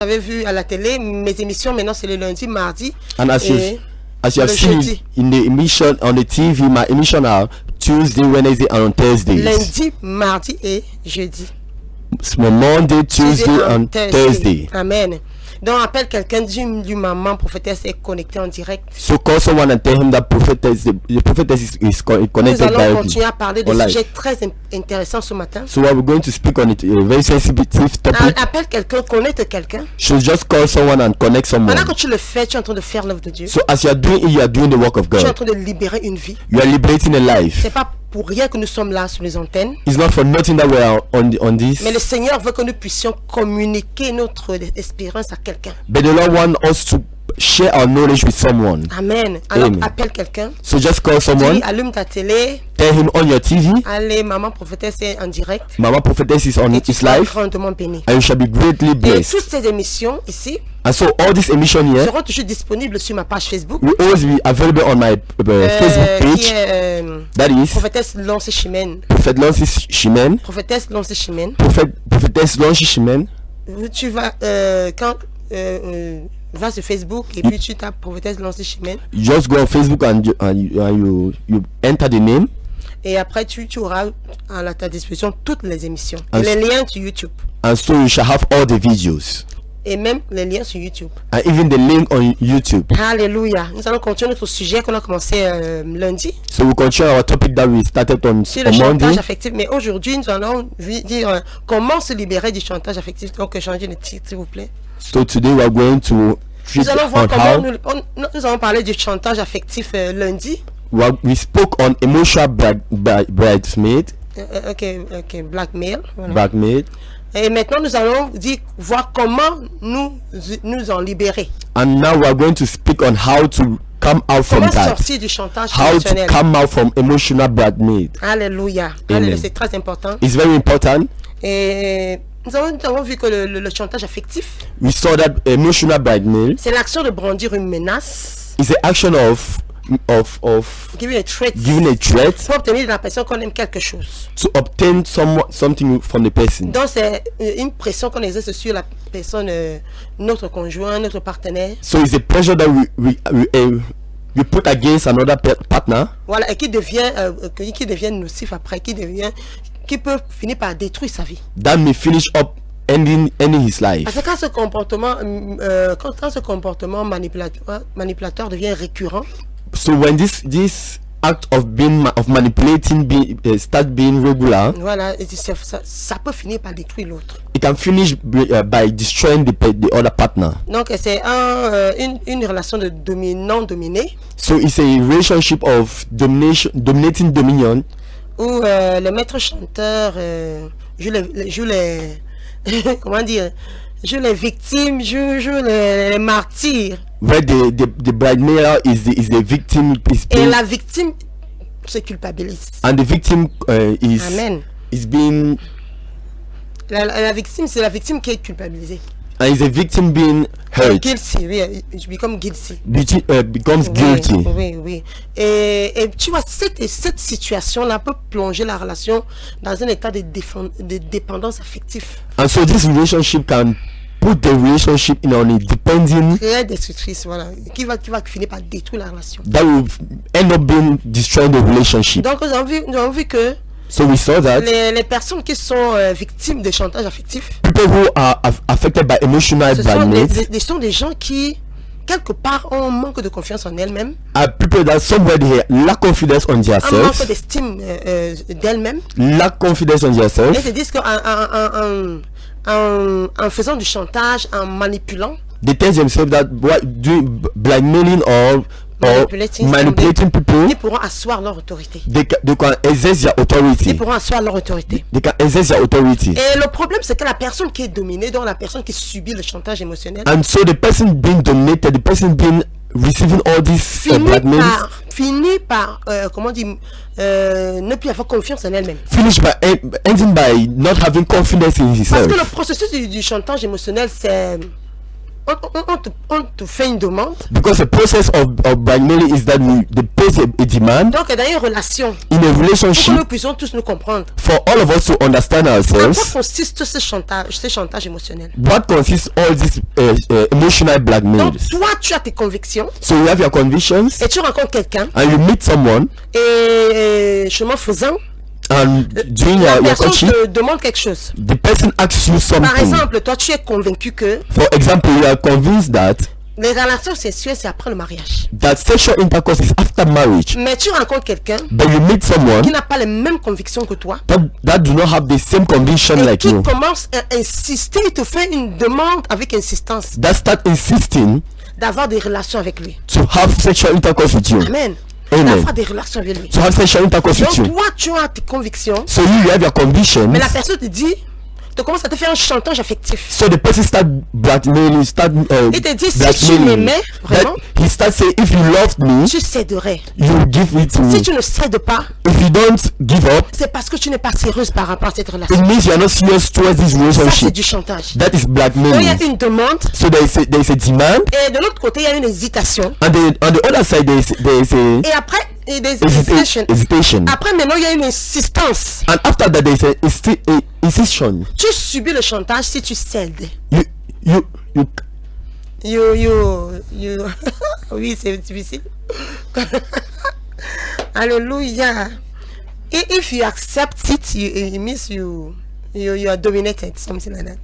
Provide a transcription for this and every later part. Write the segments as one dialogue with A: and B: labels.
A: J'avais vu à la télé, mes émissions maintenant c'est le lundi, mardi.
B: And as
A: et
B: you have
A: le
B: seen
A: jeudi.
B: in the emission on the TV, my emission are Tuesday, Wednesday, and on Thursdays.
A: Lundi, mardi et jeudi.
B: It's Monday, Tuesday, and Thursday.
A: Amen. Donc appelle quelqu'un, du maman prophétesse est connectée en direct.
B: So call someone and tell him that the prophetess is
A: Nous
B: connected
A: allons
B: directly.
A: continuer à parler de
B: Online.
A: sujets très intéressants ce matin.
B: So we're going to speak on it, a very sensitive topic.
A: Appelle quelqu'un, connecte quelqu'un.
B: So just call someone and connect someone.
A: Pendant que tu le fais, tu es en train de faire l'œuvre de Dieu.
B: So as you are doing it, you are doing the work of
A: Tu es en
B: God.
A: train de libérer une vie.
B: You are liberating a life.
A: C'est pas pour rien que nous sommes là sur les antennes.
B: It's not for nothing that we are on this.
A: Mais le Seigneur veut que nous puissions communiquer notre espérance à quelqu'un.
B: But the Lord wants us to share our knowledge with someone.
A: Amen. Alors
B: Amen.
A: appelle quelqu'un.
B: So just call someone,
A: Dis, allume ta télé.
B: tell him on your TV,
A: Allez, maman prophétesse est en direct.
B: Mama Prophetess is on
A: Et tu
B: his
A: seras
B: life,
A: grandement béni.
B: and you shall be greatly
A: Et
B: blessed.
A: toutes ces émissions ici
B: And so all this emission here
A: seront toujours disponibles sur ma page Facebook.
B: will always be available on my Facebook
A: Qui
B: page.
A: est
B: That is
A: prophétesse Lancé Chimène.
B: Prophet Lancy Shimen.
A: Prophétesse Lancé Chimène.
B: Prophetess Lancy Shimen.
A: Tu vas va sur Facebook et puis tu tapes prophétesse Lancé Chimène.
B: You just go on Facebook and you enter the name.
A: Et après tu auras à ta disposition toutes les émissions.
B: And
A: Et les liens sur YouTube.
B: And so you shall have all the videos
A: Et même les liens sur YouTube.
B: and even the link on YouTube.
A: Alléluia. Nous allons continuer notre sujet qu'on a commencé lundi
B: So we continue our topic that we started on
A: sur le
B: Monday.
A: chantage affectif. Mais aujourd'hui, nous allons dire comment se libérer du chantage affectif. Donc, changez le titre, s'il vous plaît.
B: So today we are going to treat
A: Nous allons voir
B: on
A: comment
B: how
A: nous allons parler du chantage affectif lundi.
B: we spoke on emotional bridesmaid,
A: Ok, blackmail. Voilà.
B: blackmaid,
A: Et maintenant, nous allons voir comment nous en libérer.
B: and now we are going to speak on how to come out from
A: Comment
B: that,
A: sortir du chantage
B: how to
A: émotionnel.
B: come out from emotional blackmaid.
A: Alléluia.
B: Amen.
A: Alléluia. C'est très important.
B: It's very important.
A: Et nous avons vu que le chantage affectif,
B: We saw that emotional blackmail
A: c'est l'action de brandir une menace,
B: is the action of
A: giving a threat,
B: giving a threat
A: pour obtenir de la personne qu'on aime quelque chose.
B: to obtain something from the person.
A: Donc c'est une pression qu'on exerce sur la personne, notre conjoint, notre partenaire.
B: So it's a pressure that we put against another partner,
A: Voilà, et qui devient nocif après, qui peut finir par détruire sa vie.
B: that may finish up ending his life.
A: Parce que quand ce comportement manipulateur devient récurrent,
B: So when this act of manipulating start being regular,
A: voilà, et ça peut finir par détruire l'autre.
B: it can finish by destroying the other partner.
A: Donc c'est une relation de dominant-dominé
B: So it's a relationship of dominating dominion,
A: où le maître chanteur joue les comment dire, joue les victimes, joue les martyrs.
B: where the blackmailer is the victim,
A: Et la victime se culpabilise.
B: and the victim
A: Amen.
B: is being
A: La victime, c'est la victime qui est culpabilisée.
B: and is a victim being hurt,
A: Guilty, oui, je become guilty.
B: becomes guilty.
A: Oui. Et tu vois, cette situation-là peut plonger la relation dans un état de dépendance affective.
B: And so this relationship can put the relationship in on a depending
A: Très destructrice, voilà. Qui va finir par détruire la relation.
B: that will end up being destroying the relationship.
A: Donc, nous avons vu que
B: So we saw that
A: les personnes qui sont victimes de chantage affectif,
B: people who are affected by emotional blackmail
A: ce sont des gens qui, quelque part, ont un manque de confiance en elles-mêmes,
B: are people that somebody lack confidence on
A: un manque
B: themselves,
A: d'estime d'elles-mêmes,
B: lack confidence on
A: et
B: themselves.
A: se disent qu'en faisant du chantage, en manipulant,
B: They tell themselves that doing blackmailing or manipulating people,
A: ils pourront asseoir leur autorité.
B: they can exerce their authority.
A: Ils pourront asseoir leur autorité.
B: They can exerce their authority.
A: Et le problème, c'est que la personne qui est dominée, donc la personne qui subit le chantage émotionnel,
B: And so the person being dominated, the person being receiving all this blackmail,
A: finit par comment dire, ne plus avoir confiance en elle-même.
B: finish by ending by not having confidence in
A: Parce
B: himself.
A: que le processus du chantage émotionnel, c'est on te fait une demande.
B: Because the process of blackmailing is that they pose a demand
A: Donc dans une relation,
B: in a
A: pour que
B: relationship
A: nous puissions tous nous comprendre.
B: for all of us to understand
A: En quoi
B: ourselves.
A: consiste ce chantage émotionnel?
B: What consists all this emotional blackmail?
A: Donc toi, tu as tes convictions
B: So you have your convictions
A: et tu rencontres quelqu'un
B: and you meet someone
A: et chemin faisant,
B: and during
A: la
B: your
A: personne
B: courtship,
A: te demande quelque chose.
B: the person asks you
A: Par
B: something.
A: exemple, toi, tu es convaincu que
B: For example, you are convinced that
A: les relations sexuelles, c'est après le mariage.
B: sexual intercourse is after marriage,
A: Mais tu rencontres quelqu'un
B: but you meet someone
A: qui n'a pas les mêmes convictions que toi
B: that do not have the same conviction
A: et
B: like
A: qui
B: you,
A: commence à insister, il te fait une demande avec insistance
B: that start insisting
A: d'avoir des relations avec lui.
B: to have sexual intercourse with you,
A: Amen.
B: Amen.
A: D'avoir des relations avec lui.
B: to have sexual intercourse with
A: Donc
B: you.
A: toi, tu as tes convictions,
B: So you have your convictions.
A: mais la personne te dit, te commence à te faire un chantage affectif.
B: So the person start blackmailing,
A: Il te dit, si tu m'aimais vraiment,
B: He starts saying, if you loved me,
A: tu céderais.
B: you will give it to
A: Si
B: me.
A: tu ne cèdes pas,
B: If you don't give up,
A: c'est parce que tu n'es pas sérieuse par rapport à cette relation.
B: it means you are not serious towards this
A: Ça, c'est
B: relationship.
A: du chantage.
B: That is
A: Donc, il y
B: blackmailing.
A: a une demande
B: So there is a demand,
A: et de l'autre côté, il y a une hésitation.
B: and on the other side there is a
A: Et après, il y a des hésitations.
B: hesitation.
A: Après, maintenant, il y a une insistance.
B: And after that, there is a insistence.
A: Tu subis le chantage si tu cèdes.
B: You
A: Oui, c'est difficile. Alléluia. If you accept it, it means you are dominated, something like that.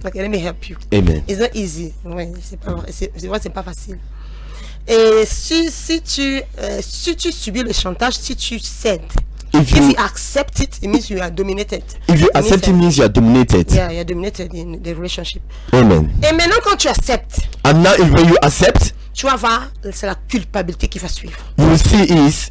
A: Okay, let me help you.
B: Amen.
A: It's not easy. Ouais, c'est vrai, c'est pas facile. Et si tu subis le chantage, si tu cèdes,
B: If
A: if
B: you
A: you accept it, it means you are dominated.
B: if you accept it means you are dominated.
A: Yeah, you're dominated in the relationship.
B: Amen.
A: Et maintenant, quand tu acceptes,
B: And now when you accept,
A: tu vas voir, c'est la culpabilité qui va suivre.
B: you will see is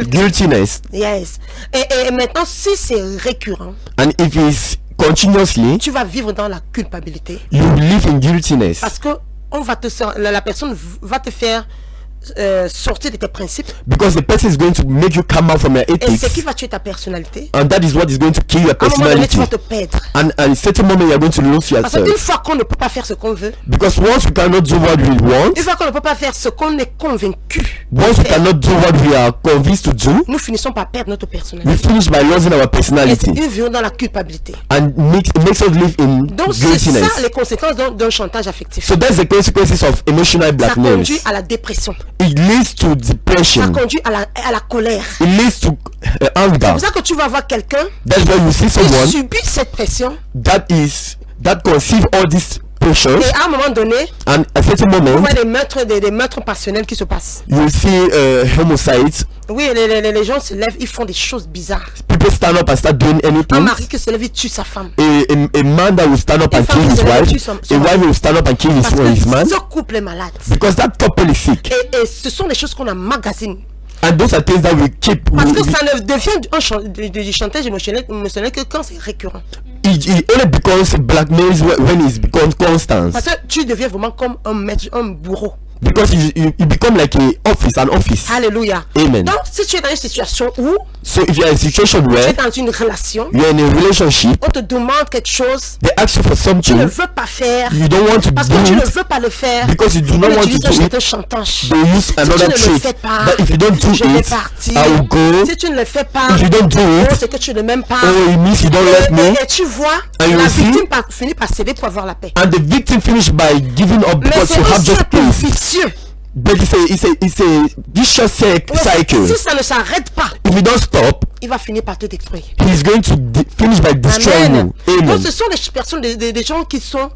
B: guiltiness.
A: Yes. Et maintenant, si c'est récurrent,
B: And if it's continuously,
A: tu vas vivre dans la culpabilité.
B: you live in guiltiness.
A: Parce que la personne va te faire sortir de tes principes.
B: Because the person is going to make you come out from your
A: Et ce qui
B: ethics.
A: va tuer ta personnalité.
B: And that is what is going to kill your
A: À un moment donné, tu
B: personality.
A: vas te perdre.
B: And at a certain moment, you are going to lose
A: Parce qu'une
B: yourself.
A: fois qu'on ne peut pas faire ce qu'on veut,
B: Because once we cannot do what we want,
A: une fois qu'on ne peut pas faire ce qu'on est convaincu,
B: once we
A: de faire,
B: cannot do what we are convinced to do,
A: nous finissons par perdre notre
B: we
A: personnalité.
B: finish by losing our
A: Et
B: personality.
A: nous vivons dans la culpabilité.
B: And it makes us live in
A: Donc c'est ça
B: guiltiness.
A: les conséquences d'un chantage affectif.
B: So that's the consequences of emotional
A: Ça
B: blackmail.
A: conduit à la dépression.
B: It leads to
A: Ça
B: depression.
A: conduit à la colère.
B: It leads to
A: C'est
B: anger.
A: pour ça que tu vas voir quelqu'un
B: That's why you see
A: qui
B: someone
A: subit cette pression
B: that conceive all these pressures,
A: et à un moment donné,
B: and at a certain
A: on
B: moment
A: voit des meurtres passionnels qui se passent.
B: you see homicides.
A: Oui, les gens se lèvent, ils font des choses bizarres.
B: People stand up and start doing
A: Un
B: anything.
A: mari qui se lève, il tue sa femme.
B: A man that will stand up
A: Une
B: and
A: femme
B: kill
A: qui
B: his
A: se lève
B: wife.
A: tue son
B: A
A: mari.
B: wife will stand up and kill
A: Parce
B: his man.
A: que ce couple est malade.
B: Because that couple is sick.
A: Et ce sont des choses qu'on emmagasine.
B: And those are things that we keep.
A: Parce que ça ne devient du chantage émotionnel que quand c'est récurrent.
B: It only becomes blackmail when it becomes constant.
A: Parce que tu deviens vraiment comme un maître, un bourreau.
B: Because you become like an office.
A: Alléluia.
B: Amen.
A: Donc, si tu es dans une situation où
B: So if you're in a situation
A: tu es
B: where
A: dans une relation,
B: you're in a relationship,
A: on te demande quelque chose,
B: they ask you for
A: tu ne
B: something
A: veux pas faire,
B: you don't want to
A: parce
B: do
A: que tu ne
B: it,
A: veux pas le faire,
B: because you do not
A: on
B: want
A: utilise
B: to do
A: un
B: it,
A: chantage.
B: they use
A: Si tu
B: another
A: ne le
B: trick.
A: fais pas,
B: That if you don't do
A: je vais
B: it,
A: partir.
B: I will go.
A: Si tu ne le fais pas,
B: If you don't do
A: oh,
B: it,
A: c'est que tu ne m'aimes pas.
B: oh, it means you don't love me.
A: Et tu vois,
B: And you
A: la
B: see?
A: victime finit par céder pour avoir la paix.
B: And the victim finished by giving up
A: Mais
B: because
A: c'est
B: you have
A: un
B: just
A: cercle
B: peace.
A: vicieux.
B: But it's a vicious cycle.
A: Si ça ne s'arrête pas,
B: If you don't stop,
A: il va finir par te détruire.
B: he's going to finish by destroying
A: Amen.
B: you. Amen.
A: Donc ce sont des personnes, des gens qui sont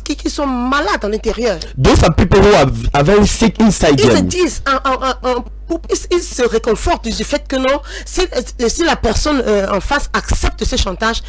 A: qui sont malades à l'intérieur.
B: Those are people who are very sick inside
A: Ils se
B: them.
A: disent, ils se réconfortent du fait que non, si la personne en face accepte ce chantage,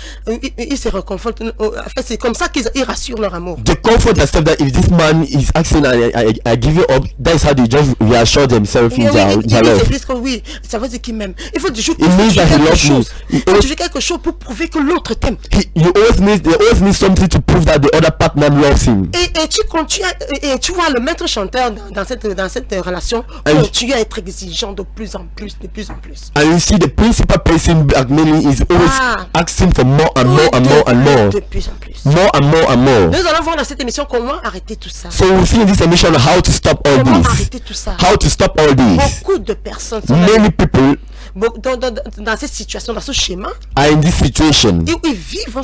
A: ils se réconfortent. En fait, c'est comme ça qu'ils rassurent leur amour.
B: They comfort themselves that if this man is asking I give you up, that's how they just reassure themselves in their
A: Ils
B: love.
A: se disent que oui, ça veut dire qu'ils m'aiment. Il faut toujours
B: It means that he
A: quelque
B: loves
A: chose.
B: me.
A: Il faut toujours quelque chose pour prouver que l'autre t'aime.
B: They always need something to prove that the other partner loves him.
A: Et tu vois le maître chanteur dans cette relation
B: And-
A: continue à être exigeant de plus en plus, de plus en plus.
B: And you see the principal person blackmailing is always asking for more and more and more and more.
A: De plus en plus.
B: More and more and more.
A: Nous allons voir dans cette émission comment arrêter tout ça.
B: So we see in this emission how to stop all
A: Comment
B: this.
A: arrêter tout ça.
B: How to stop all this.
A: Beaucoup de personnes sont
B: Many people
A: dans cette situation, dans ce schéma,
B: are in this situation
A: ils vivent un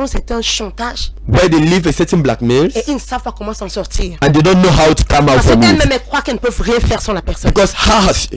A: certain chantage
B: where they live a certain blackmail
A: et ils ne savent pas comment s'en sortir.
B: and they don't know how to come out
A: Parce
B: from
A: qu'elles-mêmes
B: it.
A: croient qu'elles ne peuvent rien faire sans la personne.
B: Because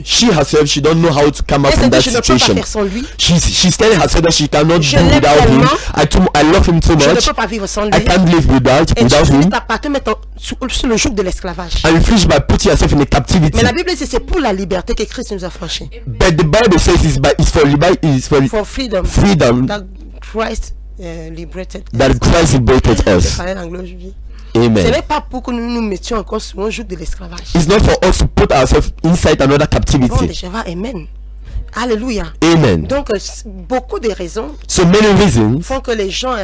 B: she herself, she don't know how to come out
A: Elle se
B: from
A: dit,
B: that
A: je ne peux pas
B: situation.
A: faire sans lui.
B: She's telling herself that she cannot
A: Je
B: do
A: l'aime
B: without him.
A: tellement.
B: I love him so
A: Je ne
B: much.
A: peux pas vivre sans lui.
B: I can't live without
A: Et tu
B: him.
A: finis par te mettre sur le joug de l'esclavage.
B: And you finish by putting yourself in a captivity.
A: Mais la Bible dit c'est pour la liberté que Christ nous a franchi.
B: But the Bible says it's for liberty, it's for
A: For freedom.
B: freedom
A: That Christ liberated.
B: that Christ liberated
A: Je
B: us.
A: parlais l'anglais aujourd'hui. Ce
B: Amen.
A: n'est pas pour que nous nous mettions encore sur un joug de l'esclavage.
B: It's not for us to put ourselves inside another
A: Bon,
B: captivity.
A: déjà, amen. Alléluia.
B: Amen.
A: Donc, beaucoup de raisons
B: So many reasons
A: font que les gens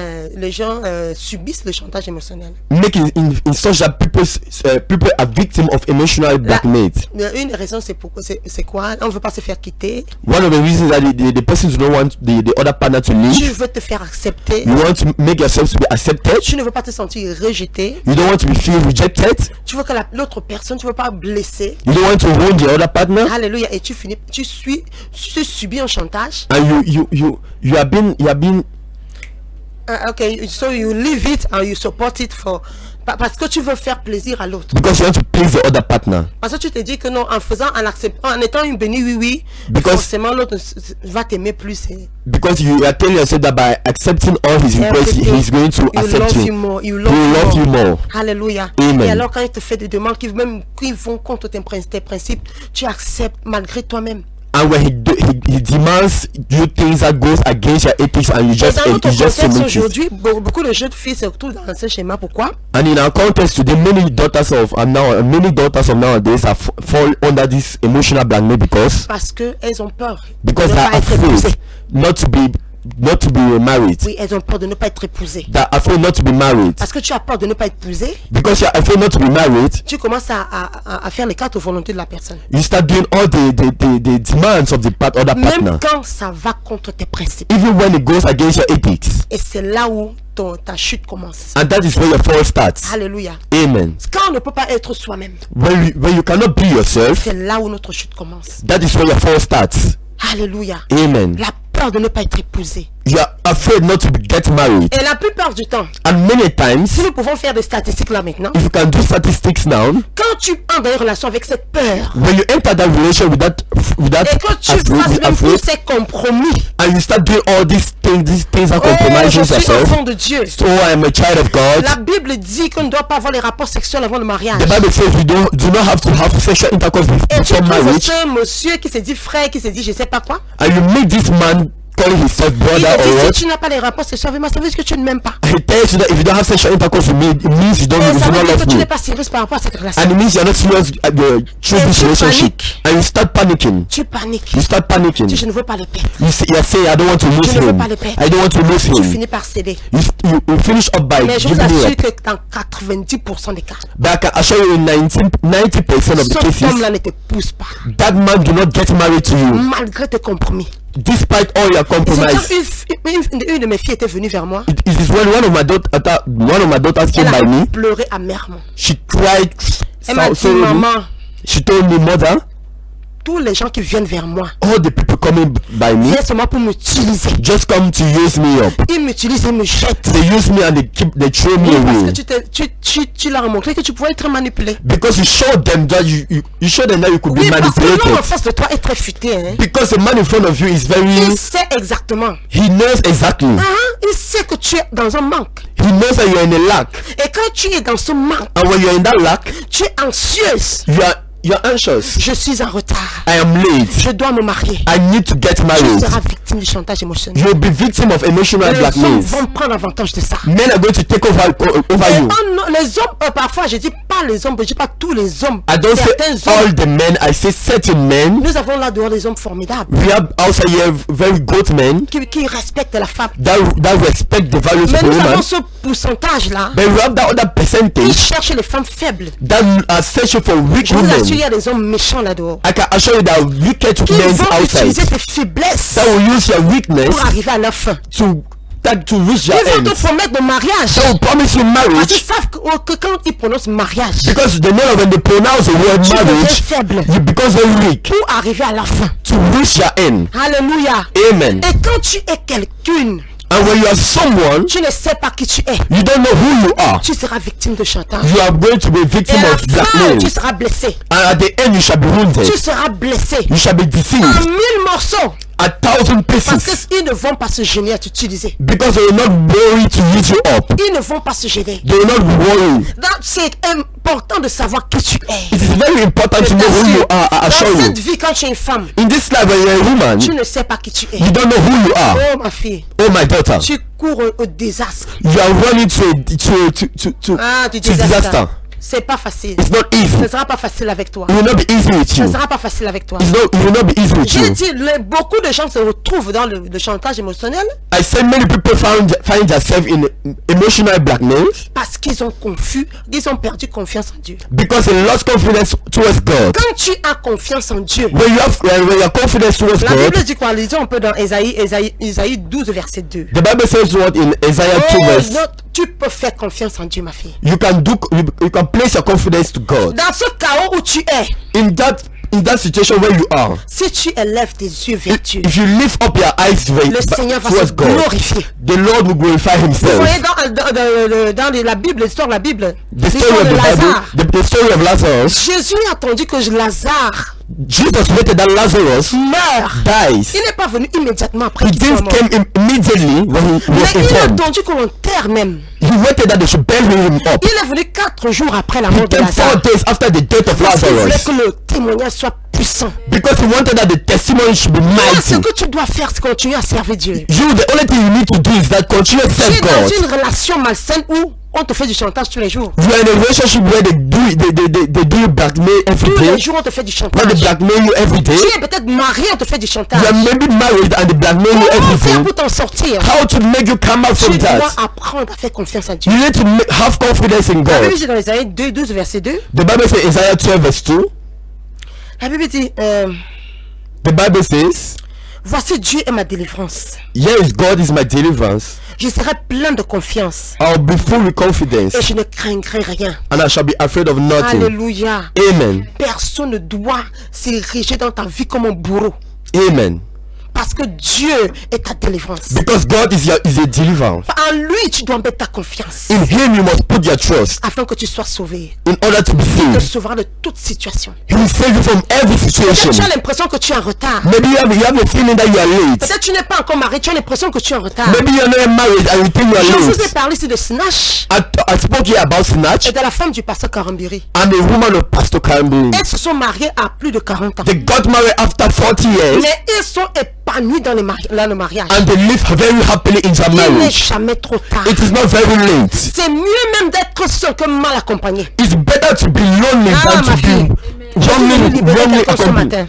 A: subissent le chantage émotionnel.
B: make in such that people are victims of emotional blackmail.
A: Une raison, c'est quoi? On ne veut pas se faire quitter.
B: One of the reasons that the person don't want the other partner to
A: Tu
B: leave.
A: veux te faire accepter.
B: You want to make yourself to be accepted.
A: Tu ne veux pas te sentir rejeté.
B: You don't want to be feel rejected.
A: Tu veux que l'autre personne, tu ne veux pas blesser.
B: You don't want to wound the other partner.
A: Alléluia. Et tu subis un chantage.
B: And you have been
A: Okay, so you leave it and you support it parce que tu veux faire plaisir à l'autre.
B: because you want to please the other partner.
A: Parce que tu te dis que non, en étant une bénie, oui,
B: Because-
A: forcément l'autre va t'aimer plus.
B: Because you are telling yourself that by accepting all his requests, he's going to
A: You
B: accept
A: love you
B: you.
A: more. You
B: He will
A: love
B: love
A: you
B: you
A: more.
B: more.
A: Alléluia.
B: Amen.
A: Et alors quand il te fait des demandes qui vont contre tes principes, tu acceptes malgré toi-même.
B: And when he demands you things that goes against your ethics, and you
A: Et
B: just
A: dans notre contexte
B: submit it.
A: aujourd'hui, beaucoup de jeunes filles se retrouvent dans ce schéma. Pourquoi?
B: And in our context today, many daughters of nowadays fall under this emotional blackmail because
A: Parce qu'elles ont peur de
B: they
A: ne pas
B: are
A: être épousées.
B: afraid not to be married.
A: Oui, elles ont peur de ne pas être épousées.
B: They are afraid not to be married.
A: Parce que tu as peur de ne pas être épousée,
B: Because you are afraid not to be married,
A: tu commences à faire les quatre volontés de la personne.
B: you start doing all the demands of the other partner,
A: Même quand ça va contre tes principes.
B: even when it goes against your ethics.
A: Et c'est là où ta chute commence.
B: And that is where your fall starts.
A: Alléluia.
B: Amen.
A: Quand on ne peut pas être soi-même,
B: When you cannot be yourself,
A: c'est là où notre chute commence.
B: that is where your fall starts.
A: Alléluia.
B: Amen.
A: La peur de ne pas être épousé.
B: You are afraid not to get married.
A: Et la plupart du temps,
B: And many times,
A: si nous pouvons faire des statistiques là maintenant,
B: if you can do statistics now,
A: quand tu entres dans une relation avec cette peur,
B: when you enter that relation with that
A: et que tu fasses même tous ces compromis,
B: and you start doing all these things and
A: oh,
B: compromising
A: je suis
B: yourself.
A: enfant de Dieu.
B: So I am a child of God.
A: La Bible dit qu'on ne doit pas avoir les rapports sexuels avant le mariage.
B: The Bible says we do not have to have sexual intercourse
A: Et tu
B: before
A: trouves
B: marriage.
A: ce monsieur qui se dit frère, qui se dit je sais pas quoi.
B: And you make this man calling himself
A: Il
B: brother
A: te dit
B: or
A: si
B: what?
A: tu n'as pas les rapports sexuels avec moi, ça veut dire que tu ne m'aimes pas.
B: He tells you that if you don't have sexual intercourse with me, it means you
A: Et
B: do
A: ça veut
B: not
A: dire
B: love
A: que tu
B: me.
A: n'es pas sérieux par rapport à cette relation.
B: And it means you're not serious at your through
A: Et
B: this
A: tu
B: relationship.
A: paniques.
B: And you start panicking.
A: Tu paniques.
B: You start panicking.
A: Tu dis je ne veux pas le perdre.
B: You're saying I don't want to lose
A: Je ne veux
B: him.
A: pas le perdre.
B: I don't want to lose
A: Tu
B: him.
A: finis par céder.
B: You finish up by
A: Mais je vous
B: giving
A: assure
B: up.
A: que dans 90% des cas,
B: But I can assure you in 90% of the
A: cet
B: cases,
A: homme-là ne te pousse pas.
B: that man do not get married to you.
A: Malgré tes compromis.
B: Despite all your
A: Et c'est
B: compromise.
A: quand une de mes filles était venue vers moi,
B: It is when one of my daughters came
A: elle
B: by
A: a
B: me.
A: pleuré amèrement.
B: She cried
A: Elle m'a dit,
B: sorrowfully.
A: maman,
B: She told me, mother,
A: tous les gens qui viennent vers moi,
B: all the people coming by me
A: viennent seulement pour m'utiliser.
B: just come to use me up.
A: Ils m'utilisent, ils me jettent.
B: They use me and they throw me
A: Oui, parce
B: away.
A: que tu leur as montré que tu pouvais être manipulé.
B: Because you showed them that you showed them that you could
A: Oui,
B: be
A: parce que l'homme en
B: manipulated.
A: face de toi est très futé. Hein.
B: Because the man in front of you is very,
A: Il sait exactement.
B: he knows exactly.
A: Il sait que tu es dans un manque.
B: He knows that you are in a lack.
A: Et quand tu es dans ce manque,
B: And when you are in that lack,
A: tu es anxieuse.
B: you're anxious.
A: Je suis en retard.
B: I am late.
A: Je dois me marier.
B: I need to get
A: Tu
B: married.
A: seras victime du chantage émotionnel.
B: You'll be victim of emotional
A: Les hommes
B: blackmail.
A: vont prendre avantage de ça.
B: Men are going to take over
A: Et
B: you.
A: les hommes, parfois, je dis pas les hommes, je dis pas tous les hommes.
B: I don't say
A: Certains
B: all
A: hommes.
B: the men, I say certain men.
A: Nous avons là dehors des hommes formidables
B: We have outside here very good men
A: qui respectent la femme.
B: that respect the values
A: Mais
B: of a
A: nous
B: woman.
A: avons ce pourcentage-là
B: But we have that other
A: qui
B: percentage
A: cherche les femmes faibles.
B: that are searching for weak
A: Je vous assure, il
B: women.
A: y a des hommes méchants là dehors
B: I can assure you that wicked
A: qui
B: men
A: vont
B: outside
A: utiliser tes faiblesses
B: that will use your weakness
A: pour arriver à leur fin.
B: to reach their
A: Ils vont te
B: ends.
A: promettre le mariage.
B: They will promise you
A: Parce qu'ils
B: marriage
A: savent que quand ils prononcent mariage,
B: because they know that when they pronounce the word
A: tu deviens
B: marriage,
A: faible
B: you become very weak
A: pour arriver à la fin.
B: to reach your end.
A: Alléluia.
B: Amen.
A: Et quand tu es quelqu'une,
B: And when you are someone,
A: tu ne sais pas qui tu es.
B: you don't know who you are.
A: Tu seras victime de chantage.
B: You are going to be a
A: Et
B: victim
A: à la
B: of
A: fin,
B: blackmail.
A: tu seras blessé.
B: And at the end, you shall be wounded.
A: Tu seras blessé
B: You shall be
A: en
B: deceived
A: 1000 morceaux.
B: 1,000
A: Parce
B: pieces
A: qu'ils ne vont pas se gêner à t'utiliser.
B: because they will not worry to use you up.
A: Ils ne vont pas se gêner.
B: They will not worry.
A: Donc, c'est important de savoir qui tu es.
B: It is very important to know who you are. I assure
A: Dans
B: you.
A: cette vie, quand tu es une femme,
B: In this life, when you're a woman,
A: tu ne sais pas qui tu es.
B: you don't know who you are.
A: Oh ma fille,
B: Oh my daughter,
A: tu cours au désastre.
B: you are running to
A: Ah, du
B: disaster.
A: désastre. C'est pas facile.
B: It's not
A: Ce
B: easy.
A: ne sera pas facile avec toi.
B: It will not be easy with
A: Ce ne
B: you.
A: sera pas facile avec toi.
B: It will not be easy with
A: J'ai
B: you.
A: dit, beaucoup de gens se retrouvent dans le chantage émotionnel
B: I said many people find themselves in emotional blackmail
A: parce qu'ils ont ils ont perdu confiance en Dieu.
B: because they lost confidence towards God.
A: Quand tu as confiance en Dieu,
B: When you have confidence towards
A: la
B: God,
A: Bible dit quoi? Lisons un peu dans Ésaïe 12, verset 2.
B: the Bible says what in Isaiah 2
A: Oh,
B: verse,
A: non, tu peux faire confiance en Dieu, ma fille.
B: you can place your confidence to God.
A: Dans ce chaos où tu es,
B: In that situation where you are,
A: si tu élèves tes yeux vers Dieu,
B: if you lift up your eyes
A: le Seigneur va se
B: towards God,
A: glorifier.
B: the Lord will glorify
A: Vous
B: himself.
A: voyez dans la Bible, l'histoire de la Bible,
B: The story
A: l'histoire
B: of
A: de
B: the Bible,
A: Lazare.
B: the story of Lazarus,
A: Jésus a attendu que Lazare
B: Jesus waited that Lazarus
A: meure.
B: dies.
A: Il n'est pas venu immédiatement après
B: He
A: qu'il soit
B: didn't
A: mort.
B: come immediately when he
A: Mais
B: was
A: il a
B: informed.
A: attendu qu'on l'enterre même.
B: He waited that they should bury him up.
A: Il est venu 4 jours après la
B: He
A: mort de
B: came 4
A: Lazare.
B: days after the death of
A: Parce qu'il voulait
B: Lazarus
A: que le témoignage soit puissant.
B: because he wanted that the testimony should be
A: Toi, ce
B: mighty.
A: que tu dois faire, c'est continuer à servir Dieu.
B: You, the only thing you need to do is that continue to
A: Tu
B: serve
A: es dans
B: God.
A: une relation malsaine où on te fait du chantage tous les jours.
B: You are in a relationship where they do you blackmail every
A: Tous les
B: day.
A: jours, on te fait du
B: Where they
A: chantage.
B: blackmail you every day.
A: Tu es peut-être marié, on te fait du chantage.
B: You are maybe married and they blackmail you
A: Comment faire
B: everything.
A: pour t'en sortir?
B: How to make you come out
A: Tu
B: from
A: dois
B: that?
A: apprendre à faire confiance à Dieu.
B: You need to have confidence in
A: La Bible
B: God.
A: dit dans Ésaïe 2, 12, verset 2.
B: The Bible says Isaiah 12 verse 2.
A: La Bible dit,
B: The Bible says,
A: voici Dieu est ma délivrance.
B: here is God is my deliverance.
A: Je serai plein de confiance
B: I'll be full with confidence
A: et je ne craindrai rien.
B: and I shall be afraid of nothing.
A: Alléluia.
B: Amen.
A: Personne ne doit s'ériger dans ta vie comme un bourreau.
B: Amen.
A: Parce que Dieu est ta délivrance.
B: Because God is a deliverer.
A: En lui, tu dois mettre ta confiance
B: In him you must put your trust
A: afin que tu sois sauvé.
B: in order to be
A: Il te
B: saved.
A: sauvera de toute situation.
B: He will save you from every situation.
A: Tu as l'impression que tu es en retard.
B: Maybe you have a feeling that you are late.
A: Peut-être tu n'es pas encore marié, tu as l'impression que tu es en retard.
B: Maybe you're not married and you think you
A: Je
B: are
A: vous ai
B: late.
A: parlé ici de Snatch
B: I spoke here about Snatch
A: et de la femme du pasteur Karambiri.
B: and the woman of Pastor Campbell.
A: Elles se sont mariées à plus de 40 ans.
B: They got married after 40 years
A: Mais ils sont épanouis dans le mariage.
B: and they live very happily in their
A: Il n'est
B: marriage.
A: jamais trop tard.
B: It is not very late.
A: C'est mieux même d'être seul que mal accompagné.
B: It's better to be lonely
A: Ah,
B: than
A: ma
B: to
A: fille.
B: be
A: Je vais libérer
B: wrongly
A: quelqu'un ce
B: accompanied.
A: matin.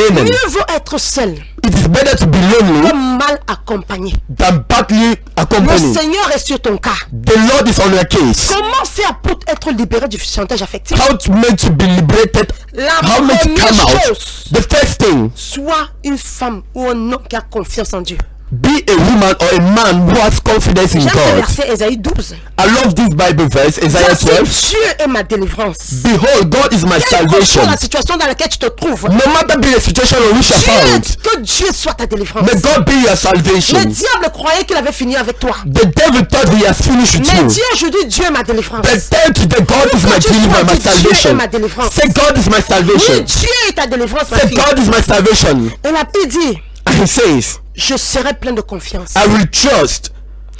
B: Amen.
A: Mieux vaut être seul
B: It is better to be lonely
A: que mal accompagné.
B: than badly
A: Le
B: accompanied.
A: Seigneur est sur ton cas.
B: The Lord is on your case.
A: Comment faire pour être libéré du chantage affectif?
B: How to make to be liberated?
A: La
B: How make to
A: première
B: come out?
A: chose,
B: The first thing,
A: sois une femme ou un homme qui a confiance en Dieu.
B: be a woman or a man who has confidence in
A: J'aime ce
B: God.
A: verset Ésaïe 12.
B: I love this Bible verse, Isaiah
A: Voici
B: 12.
A: Dieu est ma délivrance.
B: Behold, God is my
A: Quelle que soit
B: salvation.
A: la situation dans laquelle tu te trouves,
B: No matter be the situation in which you are found,
A: que Dieu soit ta délivrance.
B: may God be your
A: Le
B: salvation.
A: diable croyait qu'il avait fini avec toi.
B: The devil thought he has finished with
A: Mais
B: you.
A: dis aujourd'hui, Dieu est ma délivrance.
B: But tell today, God is my deliverer, my salvation. Say, God is my
A: Oui,
B: salvation.
A: Dieu est ta délivrance, ma
B: Say,
A: fille.
B: God is my salvation.
A: Et la Bible dit,
B: And he says,
A: je serai plein de confiance.
B: I will trust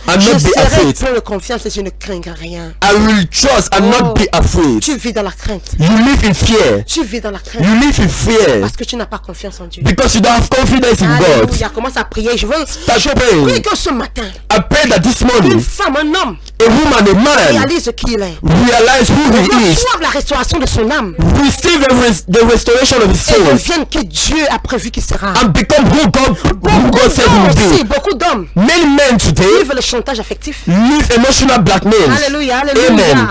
B: and
A: Je
B: not be
A: serai
B: afraid.
A: plein de confiance et je ne craindrai rien.
B: I will trust and not be afraid.
A: Tu vis dans la crainte.
B: You live in fear.
A: Tu vis dans la crainte.
B: You live in fear
A: Parce que tu n'as pas confiance en Dieu.
B: because you don't have confidence in God.
A: Alléluia. Commence à prier. Je
B: Start praying.
A: prie que ce matin,
B: I pray that this
A: une
B: morning,
A: femme, un homme,
B: a woman, a man,
A: réalise qui il est,
B: realize who he is,
A: reçoive la restauration de son âme,
B: receive the restoration of his
A: et
B: soul,
A: devienne qui Dieu a prévu qu'il sera.
B: and become who God said he will
A: Aussi,
B: be.
A: beaucoup d'hommes
B: Many men today
A: vivent le chantage affectif.
B: live emotional blackmail.
A: Alléluia, alléluia.
B: Amen.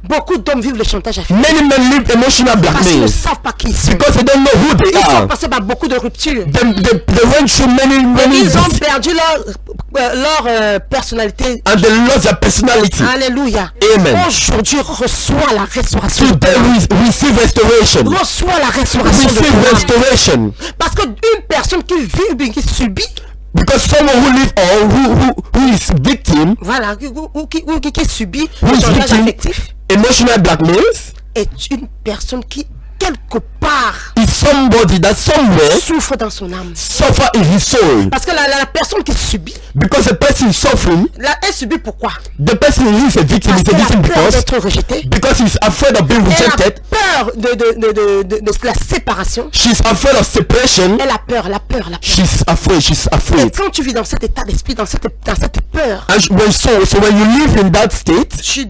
A: Beaucoup d'hommes vivent le chantage affectif
B: Many men live emotional
A: parce qu'ils ne
B: blackmail
A: savent pas qui ils sont.
B: because they don't know who they
A: Ils sont
B: are.
A: passés par beaucoup de ruptures.
B: They went through many
A: Ils ont perdu leur personnalité.
B: and they lost their personality.
A: Alléluia.
B: Amen.
A: Aujourd'hui, reçois la restauration.
B: Today we receive restoration.
A: Reçois la restauration. de
B: Receive
A: ton âme.
B: restoration.
A: Parce qu'une personne qui vit ou bien qui subit,
B: Because someone who live or who is victim,
A: voilà, qui subit
B: who
A: le
B: is
A: chantage
B: victim,
A: affectif,
B: emotional blackmails,
A: est une personne qui, quelque part,
B: is somebody that somewhere
A: souffre dans son âme.
B: suffer in his soul.
A: Parce que la personne qui subit,
B: Because the person is suffering,
A: elle subit pourquoi?
B: the person who is a victim
A: Parce
B: is a
A: qu'elle a
B: victim
A: peur d'être rejetée.
B: because he's afraid of being
A: Elle a
B: rejected.
A: peur de la séparation.
B: She's afraid of separation.
A: Elle a peur, elle a peur, elle a peur.
B: She's
A: Et
B: afraid.
A: quand tu vis dans cet état d'esprit, dans cette peur,
B: And so when you live in that state,
A: tu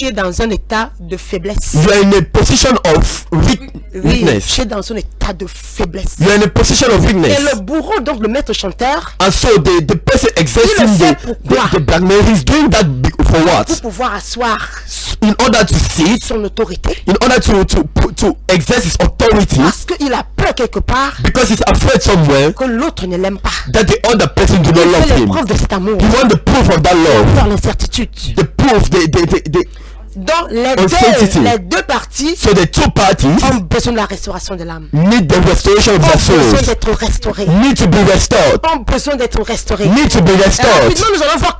A: es dans un état de faiblesse.
B: you are in a position of
A: Oui,
B: weakness.
A: tu es dans un état de faiblesse.
B: You are in a position of
A: Et
B: weakness.
A: le bourreau, donc le maître chanteur,
B: And so the person exercising
A: Il le fait
B: the
A: pourquoi?
B: blackmail, he's doing that for what?
A: pour pouvoir asseoir
B: In order to sit,
A: son autorité,
B: in order to exert his authority,
A: parce qu'il a peur quelque part
B: because he's afraid somewhere
A: que l'autre ne l'aime pas.
B: that the other person do
A: Il
B: not love
A: fait
B: him.
A: l'épreuve de cet amour,
B: He want the proof of that love,
A: par l'incertitude.
B: the proof, the
A: Donc
B: Uncertainty.
A: les deux parties
B: so the two parties
A: ont besoin de la restauration de l'âme.
B: need the restoration of
A: Ont
B: their
A: besoin
B: souls,
A: d'être restaurés.
B: need to be restored,
A: Ont besoin d'être restaurés.
B: need to be
A: Et
B: restored.
A: rapidement, nous allons voir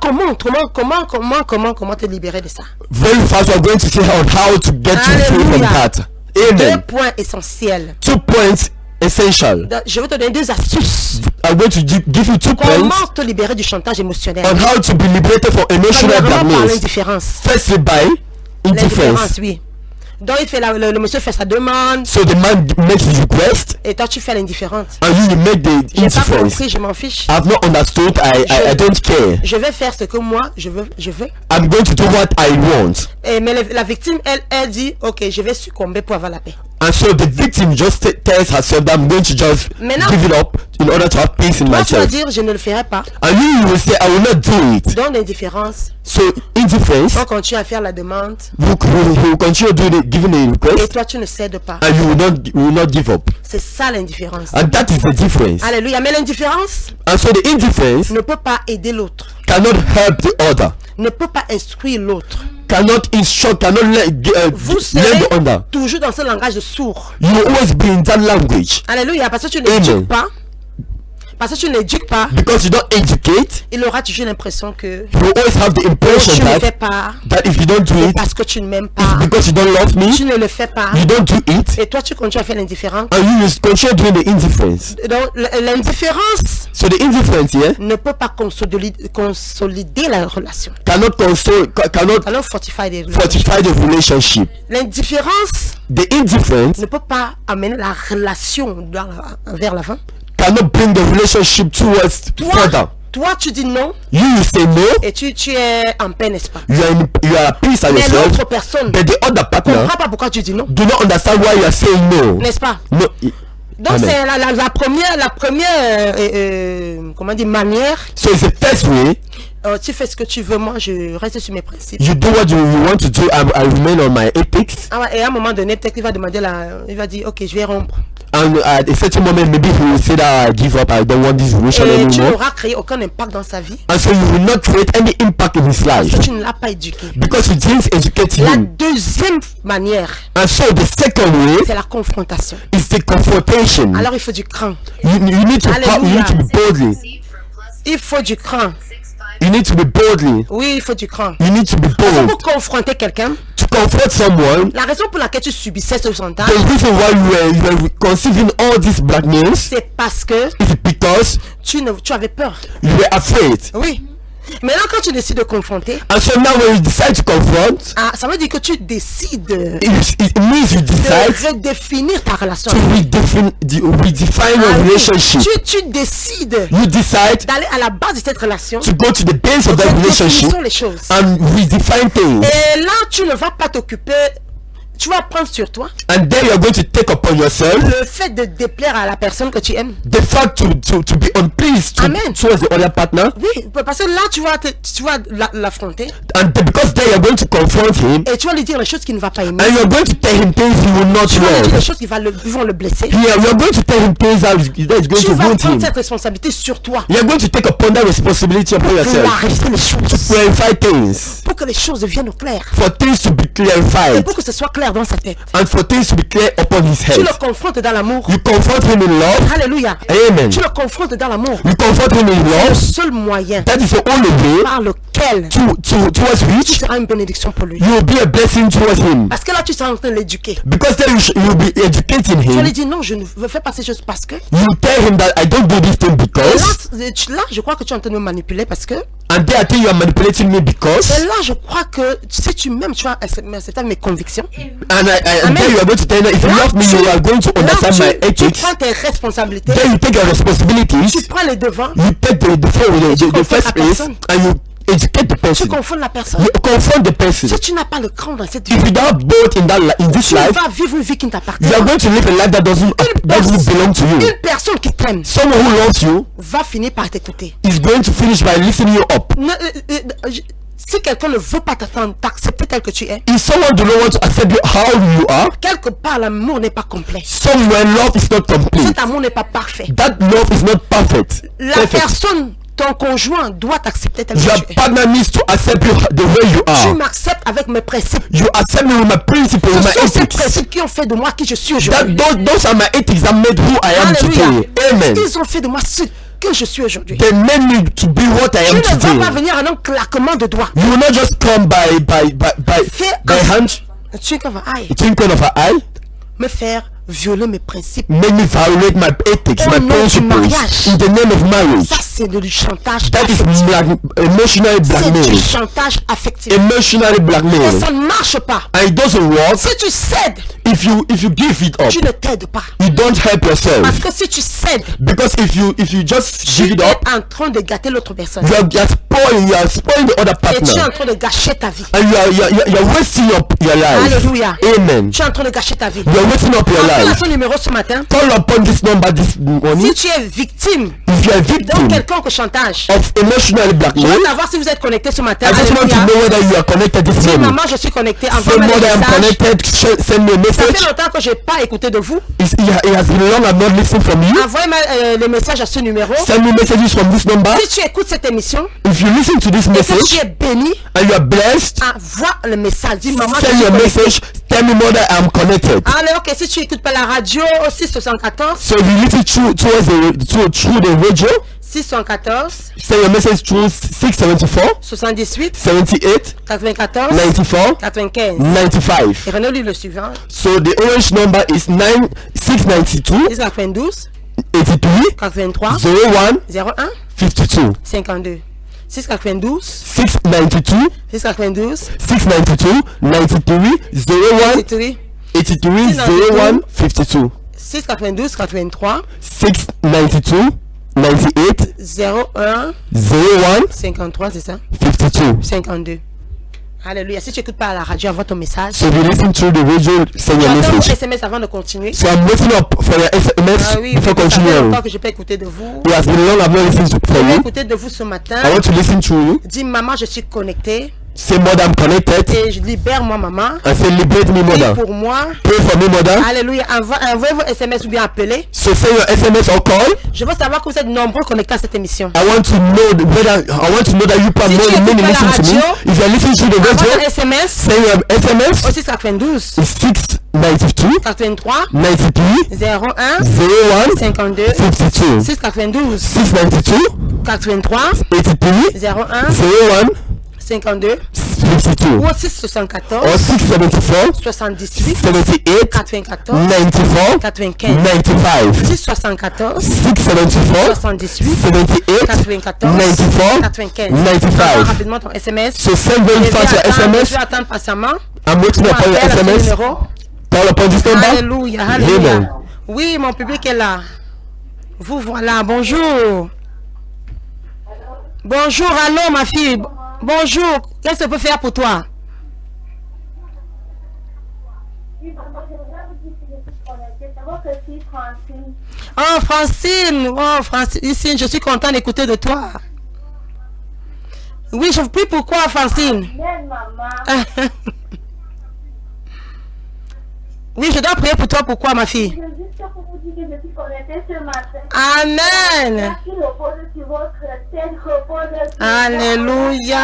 A: comment te libérer de ça.
B: Very fast, we're going to see on how to get you free from
A: Hallelujah.
B: that.
A: Deux
B: Amen.
A: points essentiels.
B: 2 points essential.
A: Je vais te donner deux astuces.
B: I'm going to give you 2 points
A: Comment te libérer du chantage émotionnel.
B: on how to be liberated from emotional
A: Premièrement, par
B: blackmail.
A: l'indifférence.
B: Firstly, by
A: L'indifférence,
B: indifference.
A: oui. Donc il fait le monsieur fait sa demande
B: So the man makes his request
A: et toi tu fais l'indifférente.
B: and you make the
A: J'ai pas
B: indifference.
A: compris, je m'en fiche.
B: I've not understood. I don't care.
A: Je vais faire ce que moi je veux.
B: I'm going to do what I want.
A: Mais la victime, elle dit, ok, je vais succomber pour avoir la paix.
B: And so the victim just tells herself that I'm going to just
A: Maintenant,
B: give it up in order to have peace in
A: Toi tu vas
B: myself.
A: dire, je ne le ferai pas.
B: And you will say, I will not do it.
A: Donc l'indifférence,
B: So indifference,
A: on continue à faire la demande
B: you will continue doing giving a
A: et
B: request
A: toi tu ne cèdes pas.
B: and you will not give up.
A: C'est ça l'indifférence.
B: And that is the difference.
A: Alléluia. Mais l'indifférence
B: And so the indifference
A: ne peut pas aider l'autre,
B: cannot help the other,
A: ne peut pas instruire l'autre.
B: cannot instruct, cannot
A: Vous
B: let
A: serez
B: the other.
A: toujours dans ce langage de sourd.
B: You will always be in that language
A: Alléluia. Parce que tu
B: Amen.
A: n'éduques pas. Parce que tu n'éduques pas,
B: because you don't educate.
A: il aura toujours l'impression que
B: You will always have the impression
A: tu ne le fais
B: that
A: pas.
B: if you don't do
A: C'est
B: it,
A: parce que tu ne m'aimes
B: it's
A: pas.
B: because you don't love me.
A: Tu ne le fais pas.
B: You don't do it,
A: Et toi tu continues à faire l'indifférent.
B: and you will continue doing the indifference.
A: Donc l'indifférence
B: So the indifference here
A: ne peut pas consolider la relation.
B: cannot cannot
A: Alors fortify les relations.
B: fortify the relationship.
A: L'indifférence
B: The indifference
A: ne peut pas amener la relation vers l'avant.
B: cannot bring the relationship towards further.
A: Toi tu dis non
B: You say no.
A: et tu es en paix, n'est-ce pas?
B: You are at peace at
A: Mais
B: yourself,
A: l'autre personne ne
B: but the other partner
A: comprend pas pourquoi tu dis non,
B: do not understand why you are saying no.
A: n'est-ce pas?
B: No.
A: Donc
B: Amen.
A: c'est la première comment dire, manière.
B: So it's the first way.
A: Tu fais ce que tu veux, moi je reste sur mes principes.
B: You do what you want to do. I remain on my ethics.
A: Ah ouais, et à un moment donné, peut-être qu'il va demander il va dire ok, je vais rompre.
B: And at a certain moment, maybe he will say that I give up. I don't want this relation
A: Et tu
B: anymore.
A: n'auras créé aucun impact dans sa vie
B: And so you will not create any impact in his
A: parce
B: life
A: que tu ne l'as pas éduqué.
B: because you didn't educate
A: La
B: him.
A: deuxième manière,
B: And so the second way
A: c'est la confrontation.
B: is the confrontation.
A: Alors il faut du cran.
B: You need to
A: Hallelujah.
B: be boldly.
A: Il faut du cran.
B: You need to be boldly.
A: Oui, il faut du cran.
B: You need to be
A: Parce que
B: bold
A: pour confronter quelqu'un,
B: to confront someone.
A: la raison pour laquelle tu subissais ce chantage,
B: The reason why you were conceiving all these blackmails
A: c'est parce que
B: is because
A: tu avais peur.
B: you were afraid.
A: Oui. Maintenant, quand tu décides de confronter,
B: And so now when you decide to confront,
A: ça veut dire que tu décides
B: it means you decide
A: de redéfinir ta relation.
B: to redefine your relationship.
A: Tu décides
B: You decide
A: d'aller à la base de cette relation,
B: to go to the base of that relationship
A: redéfinissons les choses.
B: and redefine things.
A: Et là, tu ne vas pas t'occuper, tu vas prendre sur toi
B: And then you're going to take upon yourself
A: le fait de déplaire à la personne que tu aimes.
B: the fact to be unpleased
A: Amen.
B: towards the other partner.
A: Oui, parce que là, tu vas l'affronter
B: And because then you're going to confront him
A: et tu vas lui dire les choses qu'il ne va pas aimer.
B: and you're going to tell him things he will not
A: Tu vas lui dire les
B: love.
A: choses qui vont le blesser.
B: Yeah, you're going to tell him things that is going
A: Tu
B: to
A: vas
B: wound
A: prendre
B: him.
A: cette responsabilité sur toi
B: You're going to take upon that responsibility upon
A: pour
B: yourself
A: clarifier les
B: to
A: choses,
B: clarify things,
A: pour que les choses deviennent au clair
B: for things to be
A: et
B: clarified,
A: pour que ce soit clair dans sa tête.
B: and for things to be clear upon his
A: Tu
B: head.
A: le confrontes dans l'amour.
B: You confront him in love.
A: Alléluia.
B: Amen.
A: Tu le confrontes dans l'amour.
B: You confront him in
A: C'est le
B: love.
A: seul moyen
B: That is the only way
A: par lequel
B: towards
A: tu
B: which
A: seras une bénédiction pour lui.
B: you will be a blessing towards him.
A: Parce que là, tu seras en train de l'éduquer.
B: Because then you will be educating
A: Tu vas lui
B: him.
A: dire non, je ne fais pas ces choses parce que.
B: You tell him that I don't do this thing
A: Et
B: because,
A: là, je crois que tu es en train de me manipuler parce que.
B: and then I think you are manipulating me
A: Et
B: because,
A: là, je crois que si tu m'aimes, tu vas accepter mes convictions.
B: and then you are going to tell him that if you love me, you are going to understand my
A: Tu
B: ethics.
A: prends tes responsabilités,
B: Then you take your
A: tu
B: responsibilities.
A: prends les devants,
B: You take the first place and you educate the
A: tu
B: person.
A: confonds la personne.
B: You confront the person.
A: Si tu n'as pas le cran dans cette vie,
B: If you don't have both in this
A: tu
B: life,
A: vas vivre une vie qui ne t'appartient
B: you are
A: pas.
B: going to live a life that doesn't belong to you.
A: Une personne qui t'aime
B: Someone who loves you
A: va finir par t'écouter.
B: is going to finish by lifting you up.
A: Si quelqu'un ne veut pas t'accepter tel que tu es,
B: If someone do not want to accept you how you are,
A: quelque part l'amour n'est pas complet.
B: somewhere love is not complete.
A: Cet amour n'est pas parfait.
B: That love is not perfect.
A: La personne, ton conjoint doit t'accepter tel que
B: Your
A: tu es.
B: partner needs to accept you the way you
A: Tu
B: are.
A: m'acceptes avec mes principes.
B: You accept me with my principles, with
A: Ce
B: my
A: sont ces
B: ethics.
A: principes qui ont fait de moi qui je suis
B: That
A: aujourd'hui.
B: those are my ethics that made who I am
A: Alléluia.
B: today. Amen.
A: Ils ont fait de moi ce que je suis aujourd'hui.
B: They made me to be what I
A: Tu
B: am
A: ne vas
B: today.
A: pas venir en un claquement de doigts.
B: You will not just come by hand,
A: Tu vas
B: twinkle of an eye,
A: me faire violer mes principes.
B: make me violate my ethics,
A: Au
B: my
A: nom du
B: principles,
A: mariage.
B: in the name of marriage.
A: Ça, c'est du chantage
B: That is
A: affectif.
B: emotional
A: C'est
B: blackmail.
A: du chantage affectif.
B: Emotional
A: Et
B: blackmail.
A: ça ne marche pas.
B: And it doesn't work
A: Si tu cèdes,
B: if you give it up.
A: tu ne t'aides pas.
B: You don't help
A: Parce
B: yourself.
A: que si tu cèdes,
B: Because if you just
A: tu
B: give it
A: es
B: up,
A: en train de gâter l'autre personne.
B: you are spoiling the other
A: Et tu es en
B: partner.
A: train de gâcher ta vie.
B: And you're wasting your life.
A: Alléluia.
B: Amen.
A: Tu es en train de gâcher ta vie.
B: You're wasting up your
A: Appelle à
B: life.
A: ce numéro ce matin.
B: Call upon this number this morning.
A: Si tu es victime
B: If you are a
A: d'un
B: victim
A: quelconque chantage,
B: of emotional
A: je
B: blackmail,
A: veux savoir si vous êtes connecté ce matin.
B: I just want to
A: Alléluia.
B: know whether you are connected this
A: Dis,
B: morning.
A: maman, je suis connecté.
B: Say,
A: Envoie-moi
B: mother,
A: des
B: I'm
A: messages.
B: connected. Send me a
A: Ça fait
B: message.
A: longtemps que je n'ai pas écouté de vous.
B: It has been long I've not listened from you.
A: Envoyez-moi les messages à ce numéro.
B: Send me messages from this number.
A: Si tu écoutes cette émission
B: If you listen to this
A: et que
B: message
A: tu es béni,
B: and you are blessed,
A: envoie le message. Dis, maman, je
B: send
A: suis
B: your
A: connecté.
B: message. Tell me, mother, I'm connected.
A: Alors, ok, si tu écoutes pas la radio, 674,
B: So if you listen through the radio,
A: 614,
B: send your message through 674,
A: 78,
B: 78,
A: 94,
B: 94,
A: 95.
B: 95.
A: Et Renaud lit le suivant.
B: So the orange number is 692
A: 692,
B: 83
A: 83,
B: 01
A: 01,
B: 52.
A: 52. 692,
B: 692
A: 692,
B: 692 93 01
A: 83,
B: 83 01 52.
A: 692, 83,
B: 692 98
A: 01,
B: 01
A: 53, c'est ça?
B: 52.
A: 52. Alléluia. Si tu n'écoutes pas à la radio, envoie ton message.
B: So if you listen to the radio, send your
A: J'attends vos
B: message.
A: SMS avant de continuer.
B: So I'm waiting up for your SMS
A: Ah oui,
B: before
A: ça fait
B: continuing.
A: longtemps que je peux écouter de vous.
B: It has been long I've not listened to
A: Je vais
B: you.
A: écouter de vous ce matin.
B: I want to listen to you.
A: Dis, maman, je suis connectée.
B: Say, mother, I'm connected.
A: Et je libère moi, maman.
B: And say, liberate me,
A: Prie
B: mother.
A: pour moi.
B: Pray for me, mother.
A: Alléluia. Envoyez vos SMS ou bien appelez.
B: So send your SMS or call.
A: Je veux savoir que vous êtes nombreux connectés à cette émission.
B: I want to know that you
A: Si tu écoutes
B: many
A: pas la
B: listen to me.
A: radio,
B: If you are listening to the
A: Envoie
B: radio,
A: un SMS
B: send your SMS.
A: au 692
B: 692
A: 83
B: 93
A: 01
B: 01
A: 52
B: 52.
A: 692
B: 692
A: 83
B: 83
A: 01
B: 01
A: 52
B: 52
A: ou 674
B: or 674
A: 78
B: 78
A: 94
B: 94
A: 95
B: 95
A: 674
B: 674
A: 78
B: 78
A: 94
B: 94
A: 95.
B: 95.
A: Rapidement ton SMS.
B: So send very fast your
A: Je
B: SMS.
A: vais attendre patiemment.
B: I'm waiting upon your
A: Appelle à ce
B: SMS.
A: numéro.
B: Call upon this number.
A: Alléluia, alléluia.
B: Amen.
A: Oui, mon public est là. Vous voilà, bonjour. Bonjour, allô ma fille. Bonjour, qu'est-ce que je peux faire pour toi? Oh Francine, ici je suis content d'écouter de toi. Oui, je vous prie pourquoi Francine? Oui, je dois prier pour toi, pourquoi ma fille? Amen. Alléluia.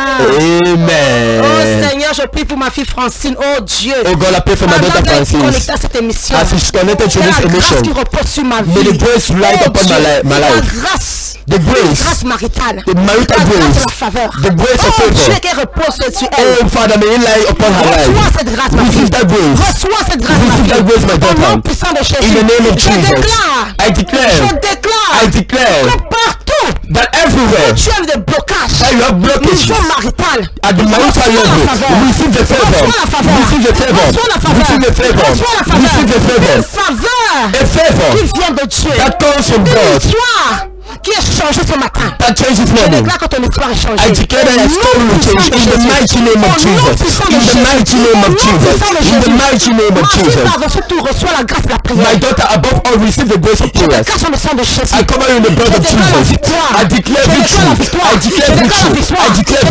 B: Amen.
A: Oh Seigneur, je prie pour ma fille Francine. Oh Dieu.
B: Oh God, I pray for my daughter Francis.
A: Connectée à cette émission.
B: As she's connected to
A: Que
B: this
A: la grâce
B: emission,
A: qui repose sur ma vie.
B: may the grace light
A: Oh
B: upon
A: Dieu,
B: my
A: la
B: life.
A: grâce.
B: The grace,
A: Grâce maritale.
B: the marital
A: La grâce
B: grace,
A: de la faveur.
B: the grace of
A: Oh Dieu,
B: favor.
A: qui repose sur elle.
B: Oh Father, may it light upon her life.
A: Reçois cette grâce, ma fille.
B: Receive that grace.
A: Reçois cette grâce, ma
B: Receive that
A: fille.
B: grace, my
A: Au nom
B: daughter.
A: puissant de Jésus.
B: In the name of
A: Je
B: Jesus,
A: déclare.
B: I declare,
A: Je déclare.
B: I declare
A: Que partout.
B: that everywhere
A: Tu as des blocages.
B: that you have blockages
A: Niveau marital.
B: at the marital level, receive the favor.
A: Reçois la faveur.
B: Receive the favor.
A: Reçois la faveur.
B: Receive the favor.
A: Reçois la faveur.
B: Receive the favor.
A: Une faveur
B: A favor
A: qui vient de Dieu.
B: that comes from
A: Une
B: God
A: histoire qui est changée ce matin.
B: that changes
A: Je
B: morning.
A: déclare que ton histoire est changée.
B: I declare that your story will change in the mighty name of Jesus. In the mighty name of Jesus. In the mighty name of
A: Ma fille
B: Jesus.
A: par-dessus tout reçoit la grâce de la
B: My
A: prière.
B: daughter, above all, receive the grace of
A: Je
B: prayers.
A: déclare sur le sang de Jésus.
B: I cover you in the blood of Jesus. I declare victory. I declare victory. I declare victory. I declare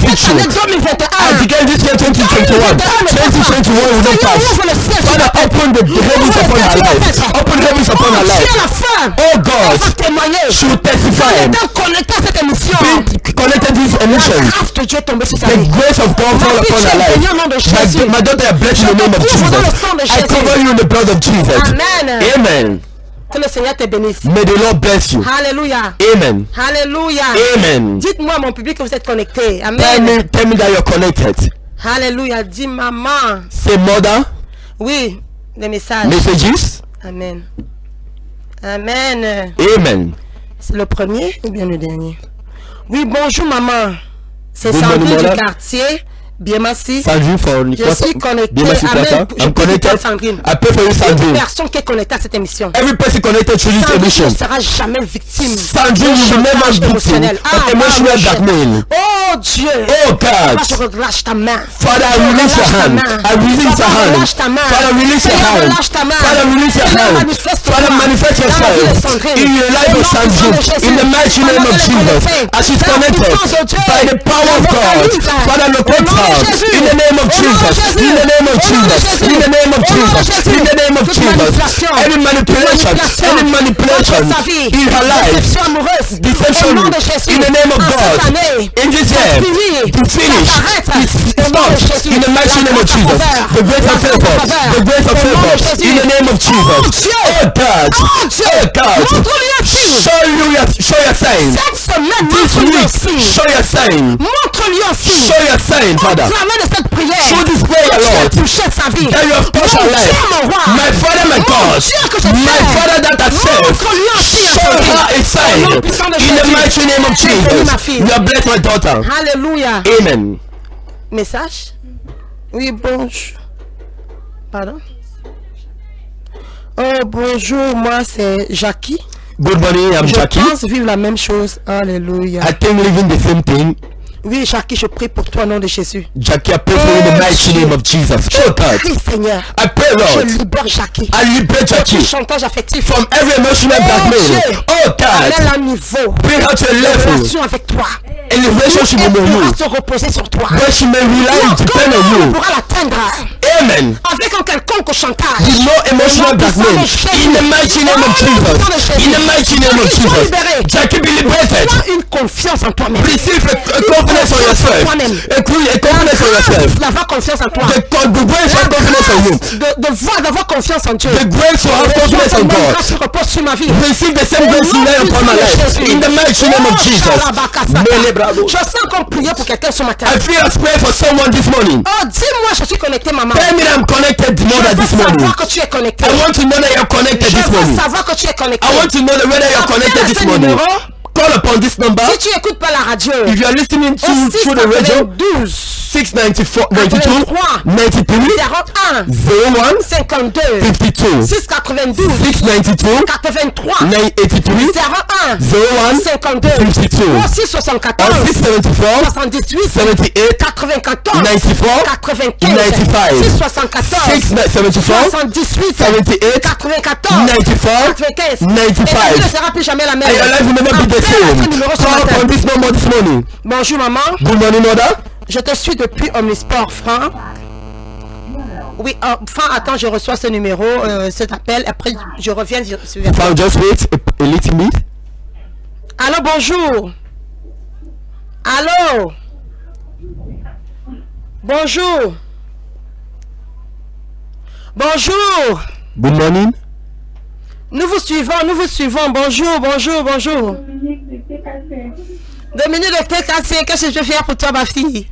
B: victory. I declare this year 2021. 2021 will not pass. Father, open the heavens upon her life. Open heavens upon her life. Oh God, she will testify.
A: Connecté à cette émission.
B: Be connected to this emission.
A: Grâce de Dieu est tombée sur sa
B: The
A: vie.
B: grace of God fall upon her life. My daughter, I bless you in the name of Jesus. I cover you in the blood of Jesus.
A: Amen.
B: Amen.
A: Que le Seigneur te bénisse.
B: May the Lord bless you.
A: Alléluia.
B: Amen.
A: Alléluia.
B: Amen.
A: Dites-moi, mon public, que vous êtes connecté.
B: Tell me that you're connected.
A: Alléluia. Dis maman.
B: Say mother.
A: Oui, les messages.
B: Messages.
A: Amen. Amen.
B: Amen.
A: C'est le premier ou bien le dernier? Oui, bonjour maman. C'est
B: Good
A: Sandrine
B: morning,
A: du
B: mother.
A: quartier. Bien, merci.
B: Sandrine for
A: Je suis connecté.
B: Amen. I'm connected.
A: Sandrine.
B: I pray for you,
A: Toute
B: Sandrine.
A: personne qui est connectée à cette émission.
B: Every person connected to this
A: Sandrine
B: emission.
A: ne sera jamais victime.
B: Sandrine will never be victim of emotional blackmail.
A: Oh Dieu.
B: Oh God.
A: Je relâche ta main.
B: Father, I release your hand. I release your hand.
A: Relâche ta main.
B: Father, release your
A: Seigneur,
B: hand.
A: relâche ta main.
B: Father, release your
A: Seigneur,
B: hand.
A: manifeste-toi.
B: Father, manifest
A: Dans la vie de
B: yourself
A: Sandrine.
B: in your life
A: Au
B: of
A: nom
B: Sandrine.
A: puissant de
B: In the mighty
A: Jésus.
B: name of
A: Pendant
B: Jesus.
A: qu'elle est connectée.
B: As she's
A: Dans la
B: connected
A: puissance de Dieu.
B: by the power of God. Father, locate her. In the name of Jesus. In the name of Jesus. In the name of Jesus. In the name of Jesus. Any manipulation. Any manipulation in her life. Deception. In the name of God. In this year. Be finished. Be stopped. In the mighty name of Jesus. The grace of favor. The grace of favor. In the name of Jesus. Oh God. Oh God. Show your sign. This week. Show your sign.
A: Montre-lui aussi.
B: Show your sign, Father.
A: Cette prière.
B: Show this prayer, Lord.
A: Toucher sa vie.
B: That you have touched her life. My Father, my God. My Father that I serve. Show her a sign. In the mighty name of Jesus. You have blessed my daughter.
A: Alléluia.
B: Amen.
A: Message? Oui, bonjour. Pardon? Oh, bonjour, moi c'est Jackie.
B: Good morning, I'm Jackie.
A: Je pense vivre la même chose. Alléluia.
B: I think living the same thing.
A: Oui, Jackie, je prie pour toi au nom de Jésus.
B: Jackie, I pray for you in the mighty name of Jesus. Oh God.
A: Prie, Seigneur.
B: I pray,
A: Je
B: Lord.
A: libère Jackie.
B: I liberate Jackie
A: Chantage affectif.
B: from every emotional blackmail. Oh God.
A: Amène un niveau.
B: Bring her to a
A: De
B: level
A: relation avec toi.
B: in the relationship
A: Elle
B: with
A: pourra
B: you
A: se reposer sur toi.
B: where she may rely and depend on
A: On
B: you.
A: pourra l'atteindre.
B: Amen.
A: Avec un quelconque chantage.
B: with no emotional blackmail. In the mighty name of Jesus. In the mighty name of Jesus. Jackie be liberated.
A: Une confiance en toi-même.
B: Receive a confidence on yourself. A confidence on yourself.
A: D'avoir confiance en toi.
B: The grace to have confidence on you.
A: D'avoir confiance en Dieu.
B: The grace to have confidence on God.
A: Grâce repose sur ma vie.
B: Receive the same grace you lay upon my life. In the mighty name of Jesus.
A: Je sens qu'on priait pour quelqu'un ce matin.
B: I feel as prayer for someone this morning.
A: Oh, dis-moi, je suis connecté, maman.
B: Tell me that I'm connected mother this
A: Je veux
B: morning.
A: savoir que tu es connecté.
B: I want to know that you're connected
A: Je
B: this
A: veux
B: morning.
A: savoir que tu es connecté.
B: I want to know that whether you're connected this morning. Call upon this number.
A: Si tu écoutes pas la radio,
B: If you are listening to through the radio, 694 92 93
A: 01
B: 01
A: 52
B: 52
A: 692
B: 692
A: 83
B: 983
A: 01
B: 01
A: 52
B: 52
A: aussi 74
B: 674
A: 78
B: 78
A: 94
B: 94
A: 95
B: 95
A: 674
B: 674
A: 78
B: 78
A: 94
B: 94
A: 95
B: 95.
A: Et ne sera plus jamais la même.
B: And your life will never be the same. Call upon this number this morning.
A: Bonjour maman.
B: Good morning, mother.
A: Je te suis depuis Omnisport Franc. Oui, Franc, attends, je reçois ce numéro, cet appel. Après, je reviens sur
B: Frank, just wait a little bit.
A: Allô, bonjour. Allô. Bonjour. Bonjour.
B: Good morning.
A: Nous vous suivons. Bonjour, bonjour, bonjour. Dominique de TKC, qu'est-ce que je vais faire pour toi, ma fille?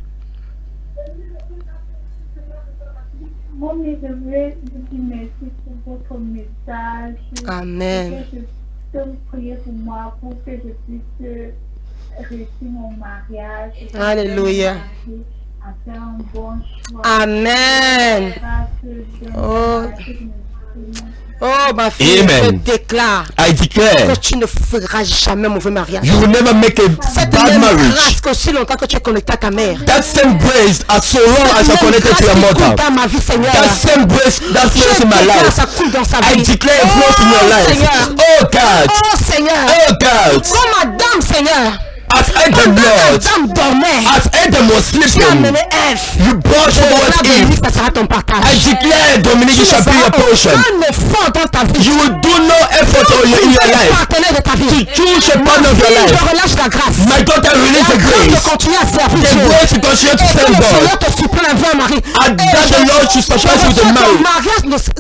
C: Maman, je veux vous dire merci pour votre message.
A: Amen.
C: Je peux prier pour moi pour que je puisse réussir mon mariage.
A: Alléluia.
C: À faire un bon choix.
A: Amen. Oh ma fille,
B: Amen.
A: je déclare
B: I declare
A: que tu ne feras jamais mauvais mariage.
B: you will never make a
A: Cette
B: bad
A: même
B: marriage.
A: grâce qu'aussi longtemps que tu es connecté à ta mère.
B: That same grace, as so long as you're connected to your mother,
A: Dans ma vie, Seigneur.
B: that same grace that flows in my life,
A: Ça coule dans sa
B: I
A: vie.
B: declare it flows in your life.
A: Seigneur.
B: Oh God,
A: Oh Seigneur.
B: oh God,
A: Oh madame, Seigneur.
B: as Adam Lord,
A: Madame dormait.
B: as Adam was
A: Tu as
B: sleeping,
A: mené Ève.
B: you brought forward Eve.
A: Ça sera ton partage.
B: I declare, Dominique, it shall be your portion.
A: Un effort dans ta vie.
B: You will do no effort in your life
A: Partenaire de ta vie.
B: to choose a partner of your
A: Je
B: life.
A: relâche la grâce.
B: My daughter, release the
A: De
B: grace.
A: continuer à servir
B: The
A: Dieu.
B: grace to continue to
A: Et que
B: serve
A: le
B: God.
A: Seigneur te supplée avec un mari.
B: And that the Lord should surprise you with a marriage.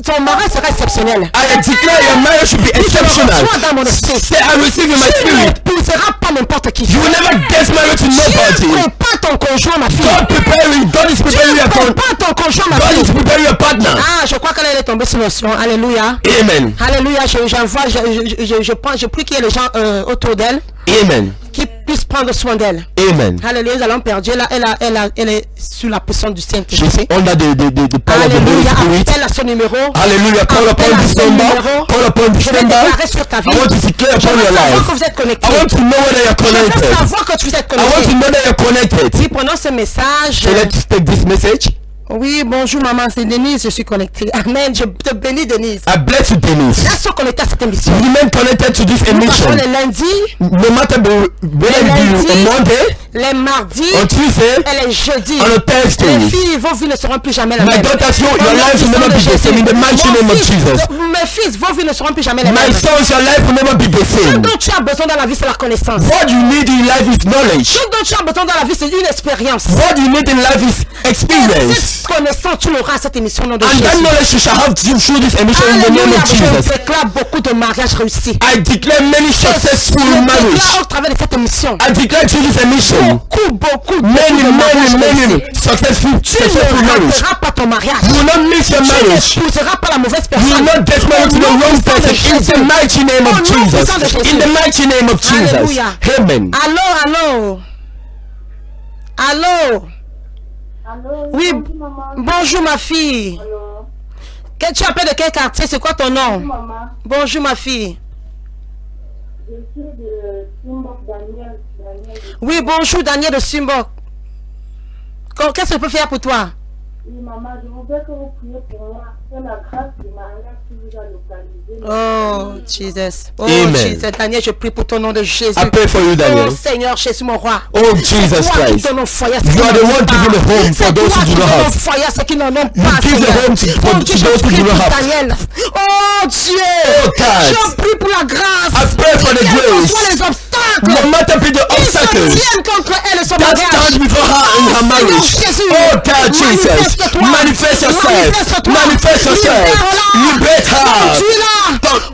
A: Ton mariage sera exceptionnel.
B: I declare your marriage should be exceptional.
A: Sois dans mon esprit.
B: Say, I receive in my
A: Tu
B: spirit.
A: n'épouseras pas n'importe qui.
B: You will never get married to nobody.
A: Prépare ton conjoint, ma fille.
B: God is preparing your partner.
A: Prépare ton conjoint, ma
B: God is
A: fille.
B: preparing your partner.
A: Ah, je crois qu'elle est tombée sur le son. Alléluia.
B: Amen.
A: Alléluia. Je prie qu'il y ait les gens autour d'elle
B: Amen.
A: qui puissent prendre soin d'elle.
B: Amen.
A: Alléluia. Nous allons perdre. Elle est sous la puissance du
B: She's
A: Saint-Esprit.
B: under the power of the Holy
A: Alléluia.
B: Spirit.
A: Appelle à ce numéro.
B: Hallelujah. Call upon this number. Call upon this
A: Je vais
B: number.
A: déclarer sur ta vie.
B: I want to declare
A: Je
B: upon
A: veux
B: your
A: savoir
B: life.
A: que vous êtes connectés.
B: I want to know whether you're
A: Je veux
B: connected.
A: savoir que tu êtes
B: I want to
A: connecté.
B: know that you're connected.
A: Oui, prenons ce message.
B: So let's take this message.
A: Oui, bonjour maman, c'est Denise, je suis connectée. Amen, je te bénis Denise.
B: I bless you, Denise.
A: Restons connectés à cette émission.
B: Remain connected to this
A: Nous
B: emission.
A: passons les lundis,
B: No matter whether it be on Monday,
A: les mardis
B: on Tuesday,
A: et les jeudis.
B: on a Thursday.
A: Les filles, vos vies ne seront plus jamais la
B: My
A: même.
B: daughters, your
A: Au nom
B: life
A: du
B: will
A: sang
B: never
A: de
B: be the same. In the mighty
A: Mon
B: name of
A: fils,
B: Jesus.
A: Mes fils, vos vies ne seront plus jamais les
B: My
A: mêmes.
B: sons, your life will never be the
A: Ce
B: same.
A: dont tu as besoin dans la vie, c'est la connaissance.
B: What you need in life is knowledge.
A: Ce dont tu as besoin dans la vie, c'est une expérience.
B: What you need in life is
A: Et
B: experience.
A: cette connaissance, tu l'auras à cette émission au nom de
B: And that
A: Jésus.
B: knowledge you shall have through this emission in the name
A: Alléluia,
B: of
A: je
B: Jesus.
A: déclare beaucoup de mariages réussis.
B: I declare many successful
A: Je
B: marriages.
A: déclare au travers de cette émission.
B: I declare through this emission
A: Beaucoup
B: many,
A: de mariages
B: many
A: réussis.
B: successful
A: Tu ne
B: marriages.
A: rateras pas ton mariage.
B: You will not miss your
A: Tu
B: marriage.
A: n'épouseras pas la mauvaise
B: You will
A: personne.
B: not get married to the wrong person in the mighty name of Jesus. In the mighty name of Jesus.
A: Alléluia.
B: Amen.
A: Allô. Allô.
C: Allô,
A: Oui,
C: bonjour, maman.
A: bonjour ma fille.
C: Allô,
A: Tu appelles de quel quartier? C'est quoi ton nom?
C: maman.
A: Bonjour ma fille.
C: Je suis de Simbok Daniel.
A: Oui, bonjour Daniel de Simbok. Qu'est-ce que je peux faire pour toi?
C: Oui, maman, je voudrais que vous priez pour moi. Que la grâce du mariage qui vous a localisé.
A: Oh, Jesus. Oh,
B: Amen.
A: Jesus. Daniel, je prie pour ton nom de Jésus.
B: I pray for you, Daniel.
A: Oh, Seigneur, Jésus, mon roi.
B: Oh, Jesus Christ. You are the one giving the home for those who do not have. You give the home for those who do not have.
A: Oh, Dieu.
B: Oh, God.
A: Je prie pour la grâce.
B: I pray for the grace.
A: Les obstacles.
B: No matter be the obstacles
A: contre elle et son
B: that
A: mariage.
B: stand before her in her marriage. Oh, God, Jesus. Manifest yourself. Manifest yourself. Liberate her.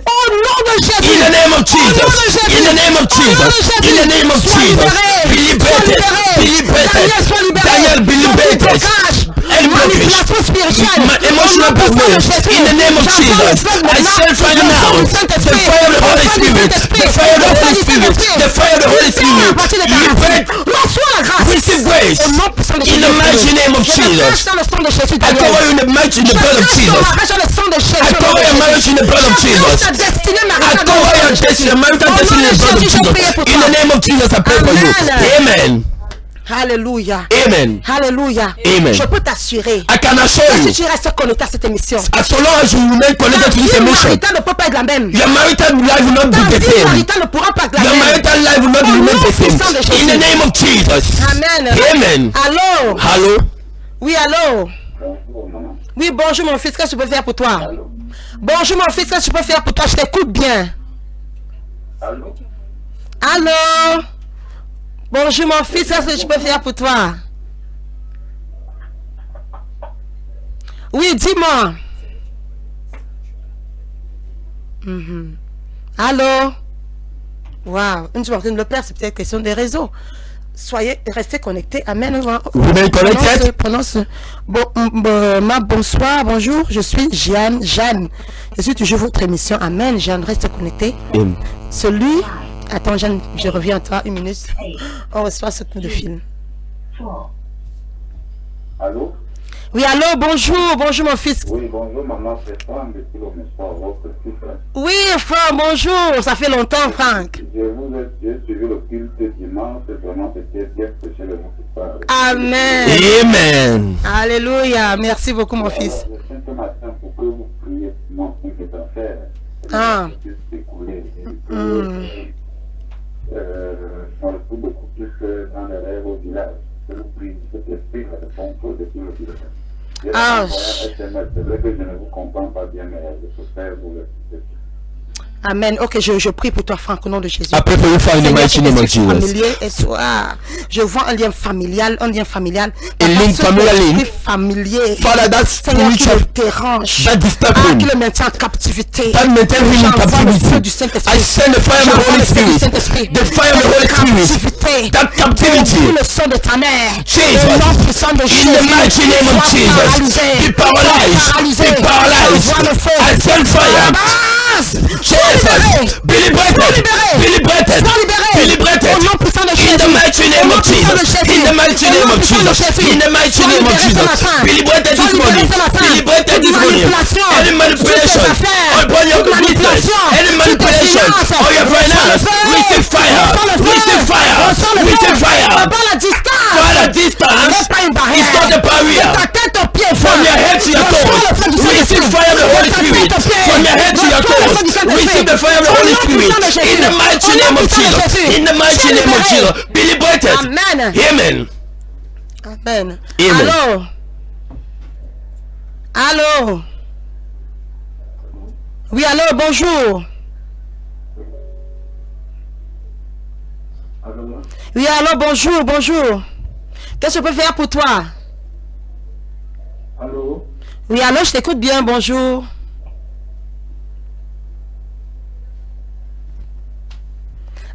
A: Au nom de Jésus.
B: In the name of Jesus. In the name of Jesus. In the name of Jesus. Be liberated. Be liberated. Daniel, be liberated. Emotional business. In the name of Jesus. I send fire now. The fire of the Holy Spirit. The fire of the Holy Spirit. The fire of the Holy Spirit. Liberate. Receive grace. In the mighty name of Jesus. I cover you in the mighty, in the blood of Jesus. I cover your marriage in the blood of Jesus. I cover your destiny, marital destiny in the blood of Jesus. In the name of Jesus, I pray for you. Amen.
A: Alléluia.
B: Amen.
A: Alléluia.
B: Amen.
A: Je peux t'assurer.
B: I can assure
A: Si
B: you,
A: tu restes connecté à cette émission,
B: as long as you remain connected to this
A: ta vie
B: emotion,
A: maritale ne peut pas être la même.
B: your marital life will not
A: Ta
B: be the
A: vie
B: same.
A: maritale ne pourra pas être la
B: Your
A: même.
B: marital life will not remain the same. In the name of Jesus.
A: Amen.
B: Amen.
A: Allô?
B: Hello.
A: Oui, allô? Oui, bonjour mon fils, qu'est-ce que je peux faire pour toi? Bonjour mon fils, qu'est-ce que je peux faire pour toi? Je t'écoute bien.
D: Allô?
A: Allô? Bonjour mon fils, qu'est-ce que je peux faire pour toi? Oui, dis-moi. Allô? Waouh, une seconde, le père, c'est peut-être question des réseaux. Soyez, restez connectés. Amen.
B: Remain connected.
A: Bonsoir, bonjour. Je suis Jeanne. Je suis toujours votre émission. Amen. Jeanne, reste connecté. Celui. Attends, Jeanne, je reviens à toi une minute. On reçoit ce coup de fil.
D: Allô?
A: Oui, allô, bonjour. Bonjour, mon fils.
D: Oui, bonjour, maman, c'est Franck depuis le Message, votre fils.
A: Oui, Franck, bonjour. Ça fait longtemps, Franck.
D: J'ai suivi le culte dimanche, vraiment, c'était bien prêché le mot qui parle.
A: Amen.
B: Amen.
A: Alléluia. Merci beaucoup, mon fils.
D: Je viens ce matin pour que vous priez pour mon petit affaire.
A: Ah.
D: Je me retrouve beaucoup plus dans les rêves au village. Je vous prie, cet esprit va répondre depuis le village.
A: Ah.
D: C'est vrai que je ne vous comprends pas bien, mais je peux faire vous le.
A: Amen. Ok, je prie pour toi, Franck, au nom de Jésus.
B: I pray for you, Father, in the mighty name of Jesus.
A: Familier et toi. Je vois un lien familial,
B: A link familially. Father, that
A: Seigneur, qui
B: spiritual
A: le dérange,
B: that disturb
A: qui
B: him,
A: le maintient en captivité.
B: that maintain him in
A: J'envoie le feu
B: captivity.
A: du Saint-Esprit.
B: I send the fire of the Holy Spirit, the fire of the Holy Spirit, that captivity.
A: Le sang de ta mère.
B: Jesus,
A: Le nom puissant de Jésus.
B: in the mighty name of Jesus, be paralyzed, be paralyzed. I send fire. Jesus, be liberated, be liberated, be liberated. In the mighty name of Jesus, in the mighty name of Jesus, in the mighty name of Jesus. Be liberated this morning, be liberated this morning. Any manipulation upon your business, any manipulation on your finance, receive fire, receive fire, receive fire. Father, distance is not a barrier. From your head to your toes, receive fire of the Holy Spirit. From your head to your toes, receive the fire of the Holy Spirit. In the mighty name of Jesus. In the mighty name of Jesus. Be liberated.
A: Amen.
B: Amen.
A: Amen.
B: Amen.
A: Allô? Allô? Oui, allô, bonjour.
D: Allô?
A: Oui, allô, bonjour, bonjour. Qu'est-ce que je peux faire pour toi?
D: Allô?
A: Oui, allô, je t'écoute bien, bonjour.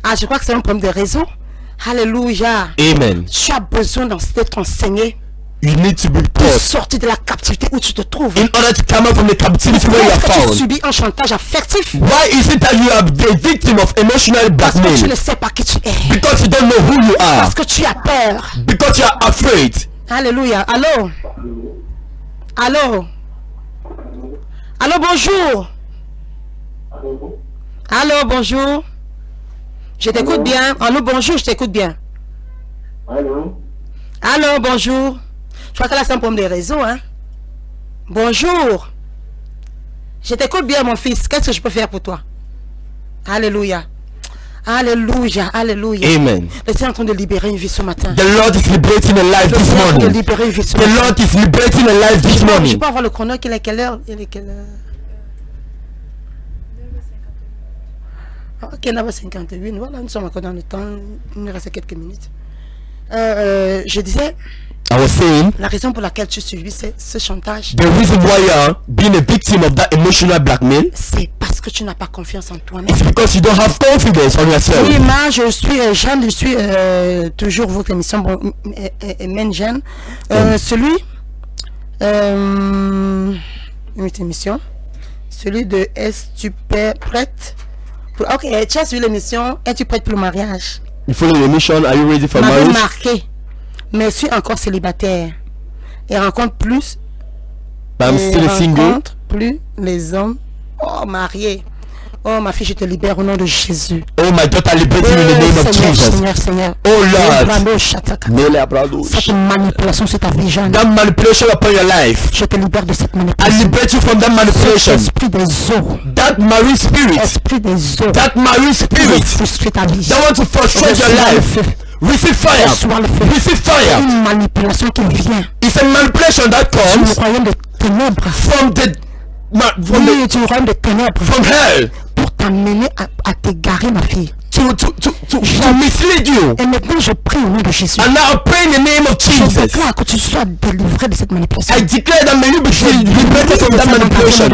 A: Ah, je crois que c'est un problème de réseau. Alléluia.
B: Amen.
A: Tu as besoin d'être enseigné
B: You need to be
A: pour
B: taught
A: sortir de la captivité où tu te trouves.
B: in order to come out from the captivity where you are
A: Pourquoi tu
B: found.
A: subis un chantage affectif?
B: Why is it that you are the victim of emotional
A: Parce que tu ne
B: blackmail?
A: sais pas qui tu es.
B: Because you don't know who you are.
A: Parce que tu as peur.
B: Because you are afraid.
A: Alléluia. Allô? Allô? Allô, bonjour.
D: Allô?
A: Allô, bonjour. Je t'écoute bien. Allô, bonjour, je t'écoute bien.
D: Allô?
A: Allô, bonjour. Je crois que là, c'est un problème de réseau, hein. Bonjour. Je t'écoute bien, mon fils. Qu'est-ce que je peux faire pour toi? Alléluia. Alléluia, alléluia.
B: Amen.
A: Le Seigneur est en train de libérer une vie ce matin.
B: The Lord is liberating a life
A: Le
B: this
A: Seigneur est en train de
B: morning.
A: libérer une vie ce
B: The
A: matin.
B: Lord is liberating a life this
A: Je
B: morning.
A: peux avoir le chrono, qu'il est quelle heure? Il est quelle heure? Ok, 9h58. Voilà, nous sommes encore dans le temps. Il nous reste quelques minutes. Je disais,
B: I was saying,
A: la raison pour laquelle tu subis ce chantage,
B: the reason why you are being a victim of that emotional blackmail
A: c'est parce que tu n'as pas confiance en toi-même.
B: is because you don't have confidence on yourself.
A: Oui, moi, je suis Jeanne, je suis toujours votre émission, Amen Jeanne. Celui, une autre émission, celui de Es-tu prête pour, ok, tu as suivi l'émission, es-tu prête pour le mariage?
B: You follow the mission, are you ready for
A: M'avait
B: marriage?
A: marqué, mais je suis encore célibataire et rencontre plus,
B: But I'm still single.
A: rencontre plus les hommes, mariés. Oh ma fille, je te libère au nom de Jésus.
B: Oh, my daughter, liberty in the name of
A: Seigneur,
B: Jesus.
A: Seigneur, Seigneur.
B: Oh Lord,
A: Cette manipulation sur ta vie, Jeanne.
B: that manipulation upon your life,
A: Je te libère de cette
B: I
A: manipulation.
B: liberate you from that manipulation.
A: Esprit des eaux.
B: That marine spirit,
A: Esprit des eaux.
B: that marine
A: Qui
B: spirit
A: frustrer ta vie.
B: that want to frustrate your
A: Reçois le
B: life.
A: feu.
B: Receive fire.
A: Reçois le feu.
B: Receive fire.
A: Une manipulation qui vient
B: It's a manipulation that
A: du
B: comes
A: royaume de ténèbres.
B: from the
A: Oui, du royaume de ténèbres.
B: from hell
A: Pour t'amener à t'égarer, ma fille.
B: to mislead you.
A: Et maintenant, je prie au nom de Jésus.
B: And now I pray in the name of
A: Je
B: Jesus.
A: déclare que tu sois délivré de cette manipulation.
B: I declare that may you be liberated from that manipulation.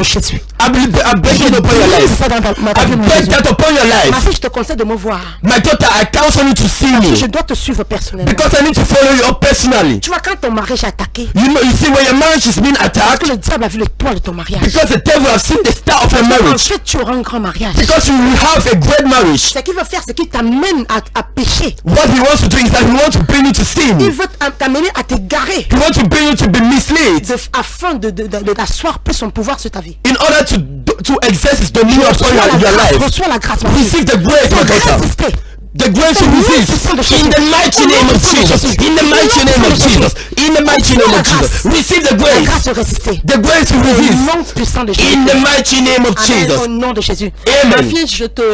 B: I beg it upon your life. I beg that upon your
A: Ma
B: life.
A: fille, je te conseille de me voir.
B: My daughter, I counsel you to see
A: Je
B: me
A: dois te suivre personnellement.
B: because I need to follow you up personally.
A: Tu vois, quand ton mariage est attaqué,
B: You see, when your marriage is being
A: parce
B: attacked,
A: que le diable a vu l'étoile de ton mariage.
B: because the devil have seen the star of your marriage,
A: Ensuite, tu auras un grand mariage.
B: because you will have a great marriage.
A: Ce qu'il veut faire, c'est qu'il t'amène à pécher.
B: What he wants to do is that he wants to bring you to sin.
A: Il veut t'amener à t'égarer
B: He wants to bring you to be misled
A: afin d'asseoir plus son pouvoir sur ta vie.
B: in order to exerce his dominion upon your life.
A: Reçois la grâce, ma fille.
B: Receive the grace, my daughter.
A: Résister.
B: The grace to resist in the mighty name of Jesus. In the mighty name of Jesus. In the mighty name of Jesus. Receive the
A: La grâce
B: grace.
A: de résister.
B: The grace to
A: Au
B: resist
A: nom puissant de Jésus.
B: in the mighty name of
A: Amen, au
B: Jesus.
A: nom de Jésus.
B: Amen.
A: Ma fille,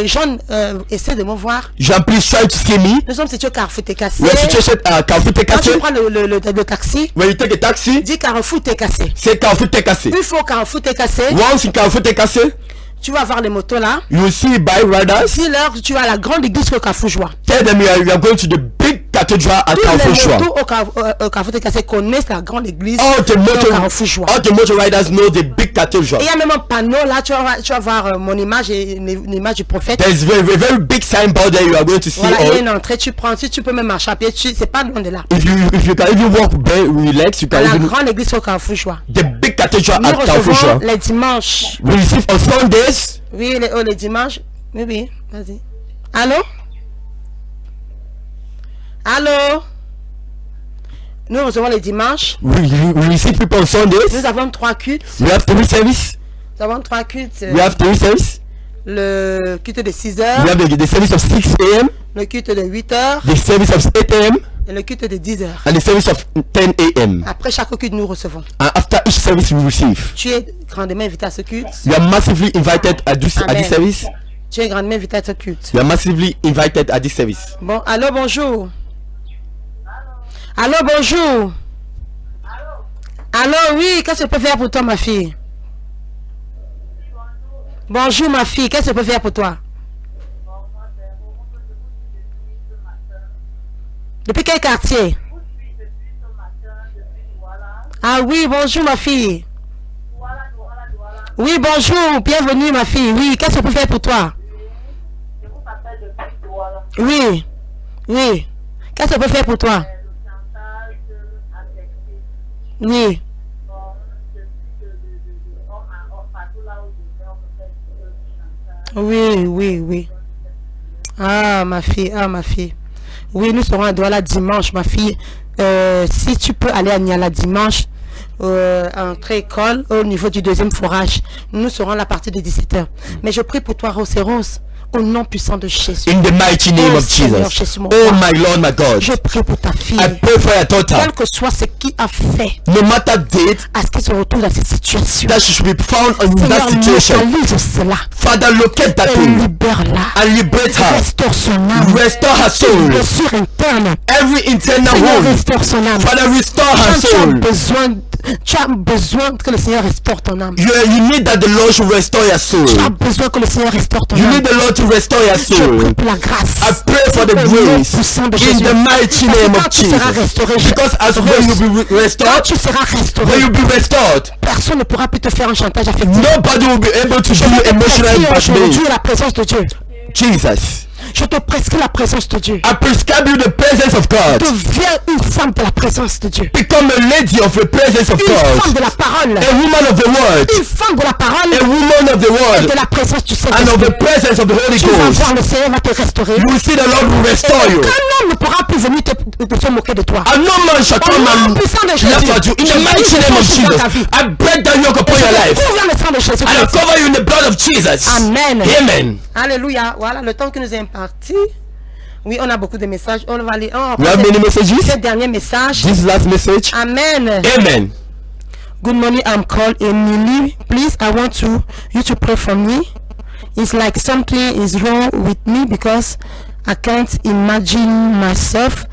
A: Jeanne, essaie de me voir.
B: Jean, please try to see me.
A: Nous sommes situés au Carrefour Técassé.
B: We are situated at Carrefour
A: Quand tu
B: Tekase.
A: prends le taxi,
B: When you take a taxi,
A: dis Carrefour Técassé.
B: say Carrefour Tekase.
A: Une fois au Carrefour Técassé,
B: Once in Carrefour Tekase,
A: tu vas voir les motos là.
B: you will see bike riders.
A: Si l'heure, tu vas à la grande église au Carrefour Joie.
B: Tell them you are going to the big cathedral at
A: Tous
B: Carrefour
A: les
B: Shore.
A: motos au Carrefour Técassé connaissent la grande église
B: All the
A: au Carrefour Joie.
B: motor riders know the big cathedral.
A: Et il y a même un panneau là, tu vas voir mon image et une image du prophète.
B: There's a very big signboard there you are going to see.
A: Voilà, il y a
B: All.
A: une entrée, tu prends, si tu peux même marcher à pied, c'est pas loin de là.
B: If you can even walk bare relax, you
A: À
B: can
A: la
B: even
A: grande église au Carrefour Joie.
B: the big cathedral
A: Nous
B: at Carrefour
A: recevons
B: Shore.
A: les dimanches.
B: We receive on Sundays.
A: Oui, les dimanches. Oui, vas-y. Allô? Allô? Nous recevons les dimanches.
B: We receive people on Sundays.
A: Nous avons 3 cultes.
B: We have 3 services.
A: Nous avons 3 cultes.
B: We have 3 services.
A: Le culte de 6
B: We
A: heures,
B: have the service of 6 a.m.,
A: le culte de 8 heures
B: the service of 8 a.m.,
A: et le culte de 10 heures.
B: and the service of 10 a.m.
A: Après chaque culte, nous recevons.
B: And after each service we receive.
A: Tu es grandement invité à ce culte.
B: You are massively invited at this
A: Amen.
B: service.
A: Tu es grandement invité à ce culte.
B: You are massively invited at this service.
A: Bon, allô, bonjour. Allô, bonjour. Allô, oui, qu'est-ce que je peux faire pour toi, ma fille? Bonjour, ma fille, qu'est-ce que je peux faire pour toi? Depuis quel quartier? Ah oui, bonjour, ma fille. Oui, bonjour, bienvenue, ma fille. Oui, qu'est-ce que je peux faire pour toi? Oui, oui. Qu'est-ce que je peux faire pour toi? Oui. Oui. Ah, ma fille, Oui, nous serons à Douala dimanche, ma fille. Si tu peux aller à Niala dimanche, entrée école, au niveau du deuxième forage, nous serons là à partir de 17h. Mais je prie pour toi, Rose et Rose. Au nom puissant de Jésus.
B: In the mighty name
A: Oh,
B: of
A: Seigneur,
B: Jesus.
A: Jésus, mon
B: Oh
A: roi.
B: my Lord, my God.
A: Je prie pour ta fille.
B: I pray for your daughter.
A: Quel que soit ce qu'il a fait,
B: No matter date,
A: à ce qu'il se retrouve dans cette situation.
B: that she should be found in
A: Seigneur,
B: that situation.
A: localise cela.
B: Father, locate that
A: Et
B: thing
A: libère-la.
B: and liberate her.
A: Restaure son âme.
B: Restore her soul.
A: Blessure interne.
B: Every internal
A: Seigneur,
B: wound.
A: restaure son âme.
B: Father, restore her
A: Tu as
B: soul.
A: besoin que le Seigneur restaure ton âme.
B: You need that the Lord should restore your soul.
A: Tu as besoin que le Seigneur restaure ton
B: You
A: âme.
B: need the Lord to restore your
A: Je
B: soul.
A: prie pour la grâce.
B: I pray for the
A: Au nom
B: grace
A: puissant de
B: in
A: Jésus.
B: the mighty
A: Parce que
B: name
A: quand
B: of
A: tu seras
B: Jesus.
A: restauré,
B: Because as when you be
A: quand
B: restored,
A: tu seras restauré,
B: when you be restored,
A: personne ne pourra plus te faire un chantage affectif.
B: nobody will be able to do emotional
A: Aujourd'hui,
B: blackmail.
A: la présence de Dieu.
B: Jesus,
A: Je te prescris la présence de Dieu.
B: I prescribe you the presence of God.
A: Deviens une femme de la présence de Dieu.
B: Become a lady of the presence of
A: Une femme
B: God.
A: de la parole.
B: A woman of the word.
A: Une femme de la parole
B: A woman of the
A: et
B: word.
A: de la présence du
B: And of
A: Saint-Esprit.
B: the presence of the Holy
A: Tu vas
B: Ghost.
A: voir, le Seigneur va te restaurer.
B: You will see the Lord will restore you.
A: Aucun homme ne pourra plus venir de se moquer de toi.
B: And no man shall come and
A: puissant de Jésus.
B: laugh at you. In the mighty name of Jesus, I break down yoke upon your life.
A: Couvre le sang de Jésus.
B: And I cover you in the blood of Jesus.
A: Amen.
B: Amen.
A: Alléluia. Voilà le temps qui nous est imparti. Oui, on a beaucoup de messages. On va aller.
B: We have many messages.
A: Ce dernier message.
B: This last message.
A: Amen.
B: Amen.
A: Good morning. I'm called Emily. Please, I want you to pray for me. It's like something is wrong with me because I can't imagine myself.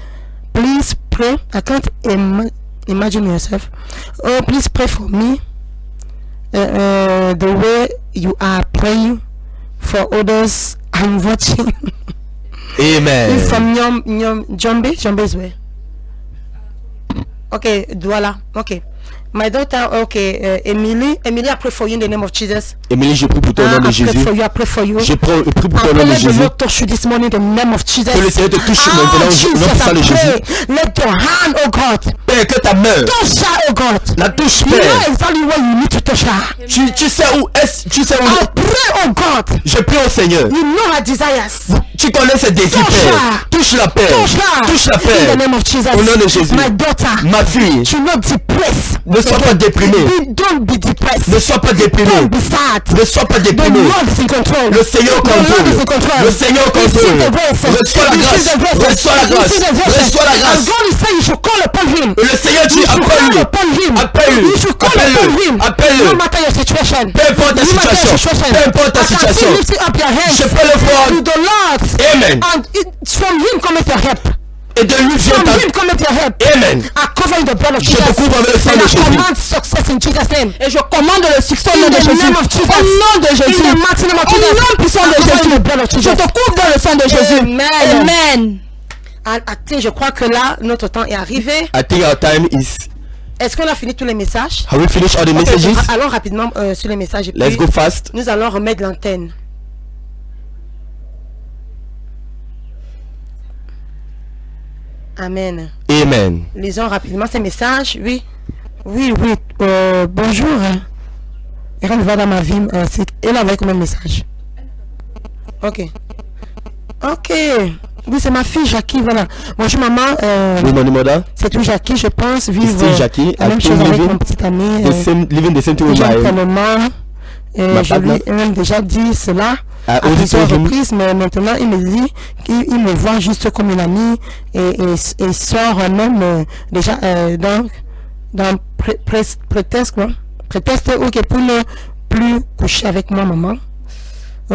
A: Please pray. I can't imagine yourself. Oh, please pray for me. The way you are praying for others, I'm watching.
B: Amen.
A: You're from Jombe? Jombe's way. Okay, Douala. Okay. My daughter, okay, Emily, I pray for you in the name of Jesus.
B: Emily, je prie pour ton nom de Jésus.
A: I pray for you.
B: Je prie pour ton nom de
A: Let the
B: Jésus.
A: Lord touch you this morning in the name of Jesus.
B: Que le Seigneur te touche maintenant au nom puissant de
A: I
B: Jésus.
A: pray. Let your hand, oh God,
B: Père, que ta main
A: touch her, oh God.
B: la touche,
A: You know
B: Père.
A: exactly where you need to touch her.
B: Tu sais où est-ce, tu sais où.
A: I pray, oh God.
B: Je prie au Seigneur.
A: You know her desires.
B: Tu connais ses désirs,
A: Touch
B: Père.
A: her.
B: Touche la Père.
A: Touch her.
B: Touche la
A: In the
B: Père.
A: name of Jesus.
B: Au nom de Jésus.
A: My daughter,
B: Ma fille,
A: should not depressed.
B: ne sois pas déprimée.
A: Don't be depressed.
B: Ne sois pas déprimée.
A: Don't be sad.
B: Ne sois pas
A: The
B: déprimée.
A: Lord is in control.
B: Le Seigneur
A: The Lord is in
B: contrôle.
A: control.
B: Le Seigneur
A: Receive
B: contrôle.
A: the grace.
B: Reçois la
A: Receive
B: grâce.
A: the grace.
B: Reçois la grâce.
A: Receive the grace.
B: Reçois la
A: And
B: grâce.
A: God is saying you should call upon him.
B: Et le Seigneur dit,
A: You should call
B: appelle-le.
A: upon him.
B: Appelle-le.
A: You should call upon him.
B: Appelle-le. Appelle-le.
A: No matter your situation.
B: Peu importe ta
A: No matter your
B: situation. Peu importe ta
A: I can
B: situation.
A: see lifting up your hands
B: Je peux le voir.
A: to the Lord.
B: Amen.
A: And it's from him cometh your help.
B: Et de lui vient
A: From
B: ta...
A: him cometh your help.
B: Amen.
A: I cover in the blood of
B: Je
A: Jesus.
B: te couvre avec le sang
A: And
B: de
A: I
B: Jésus.
A: command success in Jesus' name.
E: Et je commande le succès au nom
A: In
E: de
A: the
E: Jésus.
A: name of Jesus.
E: Au nom de Jésus.
A: In the mighty name of
E: Au
A: Jesus.
E: nom puissant de
A: I cover in
E: Jésus.
A: the blood of Jesus.
E: Je te couvre dans le sang de Jésus.
A: Amen.
E: Amen.
A: Attends, je crois que là, notre temps est arrivé.
B: I think our time is...
A: Est-ce qu'on a fini tous les messages?
B: Have we finished all the
A: Ok,
B: messages?
A: allons rapidement sur les messages. Et
B: Let's
A: puis,
B: go fast.
A: nous allons remettre l'antenne. Amen.
B: Amen.
A: Lisons rapidement ces messages. Oui. Oui. Bonjour. Elle va dans ma vie. Elle a comme un message. Ok. Oui, c'est ma fille Jackie, voilà. Bonjour maman.
B: Good morning, mother.
A: C'est tout Jackie, je pense vivre
B: Still Jackie.
A: la même
B: I
A: chose
B: keep
A: avec
B: living
A: mon petit ami.
B: living the same thing with
A: J'aime
B: my...
A: tellement.
B: ma
A: Je lui
B: partner.
A: ai même déjà dit cela à
B: already
A: plusieurs
B: told him.
A: reprises, mais maintenant il me dit qu'il me voit juste comme une amie et sort même déjà dans prétexte ok, pour ne plus coucher avec moi maman.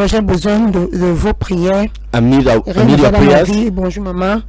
A: J'ai besoin de vos prières.
B: I need your prayers.
A: Bonjour maman.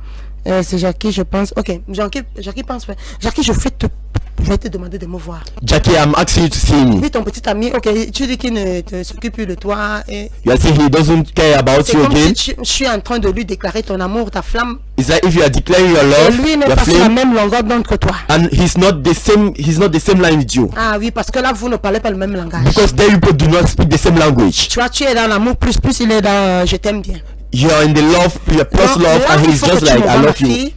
A: C'est Jackie, je pense. Ok, Jackie pense. Jackie, je vais te demander de me voir.
B: Jackie, I'm asking you to see me.
A: Oui, ton petit ami, ok, tu dis qu'il ne s'occupe plus de toi. Et
B: You are saying he doesn't care about
A: c'est
B: you
A: comme
B: again.
A: si je suis en train de lui déclarer ton amour, ta flamme.
B: It's like if you are declaring your
A: Et
B: love,
A: lui n'est
B: your
A: pas sur la
B: flame,
A: même longueur d'onde que toi.
B: and he's not the same line with you.
A: Ah oui, parce que là, vous ne parlez pas le même langage.
B: Because there you both do not speak the same language.
A: Tu vois, tu es dans l'amour plus, il est dans je t'aime bien.
B: You are in the love, you are plus
A: Donc,
B: love,
A: là,
B: and
A: il
B: he's
A: faut que
B: just
A: tu me
B: like,
A: vois,
B: I
A: ma
B: love you.
A: fille,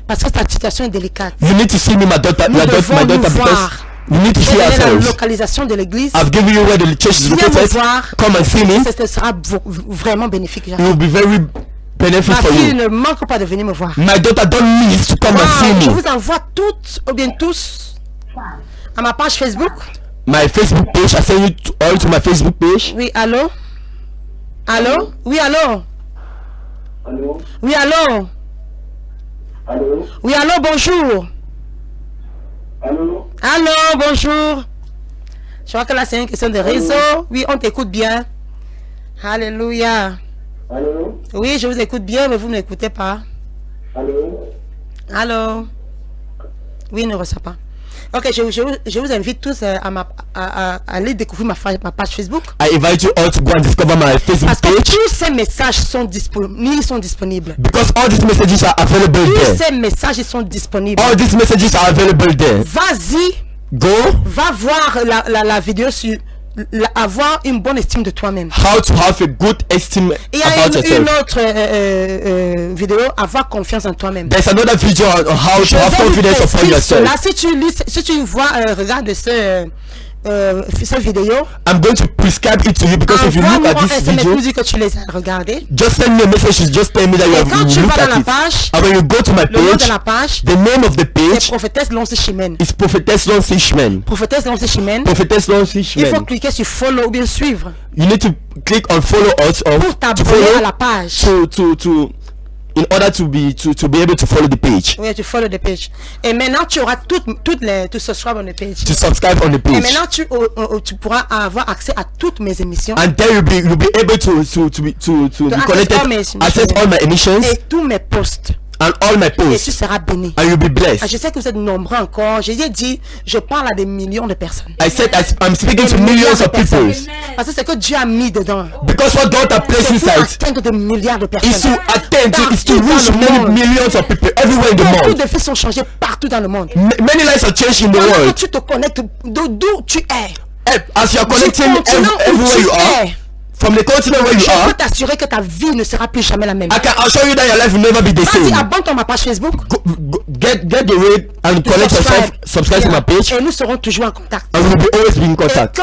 A: parce que ta situation est délicate.
B: You need to see me, my daughter,
A: Nous devons
B: my
A: nous
B: daughter, because
A: voir.
B: we need to
A: Je
B: see
A: vais donner la
B: ourselves.
A: localisation de l'église.
B: I've given you where the church is
A: Viens me
B: located.
A: voir.
B: Come and see me.
A: Ce sera vraiment bénéfique.
B: It will be very benefit
A: Ma
B: for
A: fille
B: you.
A: ne manque pas de venir me voir.
B: My daughter don't miss to come and see
A: Je
B: me.
A: vous envoie toutes ou bien tous à ma page Facebook.
B: My Facebook page, I send you all to my Facebook page.
A: Oui, allô? Allô? Oui, allô?
D: Allô?
A: Oui, allô?
D: Allô?
A: Oui, allô, bonjour.
D: Allô?
A: Allô, bonjour. Je crois que là, c'est une question de réseau. Oui, on t'écoute bien. Alléluia.
D: Allô?
A: Oui, je vous écoute bien, mais vous ne m'écoutez pas.
D: Allô?
A: Allô? Oui, il ne reçoit pas. Ok, je vous invite tous à aller découvrir ma page Facebook.
B: I invite you all to go and discover my Facebook
A: Parce que
B: page.
A: tous ces messages sont disponibles.
B: Because all these messages are available
A: Tous
B: there.
A: ces messages ils sont disponibles.
B: All these messages are available there.
A: Vas-y,
B: Go.
A: va voir la vidéo sur avoir une bonne estime de toi-même.
B: How to have a good estimate
A: Il y a
B: about
A: une
B: yourself.
A: autre vidéo, avoir confiance en toi-même.
B: There's another video on how
A: Je
B: to have
A: vais vous
B: confidence upon
A: prescrire
B: yourself.
A: cela. Si tu vois, regarde cette vidéo,
B: I'm going to prescribe it to you because if you look
A: envoie-moi
B: at
A: un
B: this
A: SMS
B: video,
A: pour dire que tu les as regardés.
B: just send me a message. Just tell me that you
A: Et
B: have
A: quand tu
B: looked
A: vas dans
B: at
A: la
B: it.
A: page,
B: And when you go to my
A: le nom de
B: page,
A: la page,
B: the name of the
A: c'est
B: page
A: Prophétesse Lonce Chimène.
B: is Prophetess Loncy Shmen.
A: Prophétesse Lonce Chimène.
B: Prophetess Loncy
A: Il faut
B: Shmen.
A: cliquer sur follow ou bien suivre
B: You need to click on follow us or
A: pour
B: to
A: t'abonner à la
B: follow
A: page.
B: in order to be able to follow the page.
A: Oui, tu follow the page. Et maintenant, tu auras tu subscribe on the page.
B: To subscribe on the
A: Et
B: page.
A: maintenant, tu pourras avoir accès à toutes mes émissions
B: And then you'll be able to be
A: access
B: connected,
A: all my emissions.
B: access all my emissions
A: et tous mes posts.
B: and all my
A: Et tu
B: posts,
A: seras béni.
B: and you'll be
A: Ah,
B: blessed.
A: je sais que vous êtes nombreux encore. Je dit, je parle à des millions de personnes.
B: I said I'm speaking
A: Des
B: to millions
A: de
B: of people
A: personnes. Parce que c'est que Dieu a mis dedans.
B: because what God has placed
A: C'est pour
B: inside
A: atteindre des milliards de personnes.
B: is to attend is to
A: Partout dans
B: reach
A: le
B: many
A: monde.
B: millions of people everywhere in the
A: Beaucoup
B: world.
A: de vies sont changées partout dans le monde.
B: Many lives are changed in the
A: Pendant que
B: world.
A: tu te connectes d'où tu es.
B: As you are
A: Du
B: connecting
A: continent où
B: everywhere
A: tu
B: you are,
A: es.
B: from the continent where you
A: Je
B: are,
A: peux t'assurer que ta vie ne sera plus jamais la même.
B: I can assure you that your life will never be the
A: Vas-y,
B: same.
A: abonne-toi à ma page Facebook.
B: Get the rate and connect yourself, subscribe to my page,
A: Et nous serons toujours en contact.
B: and we'll be always be in
A: Et
B: contact.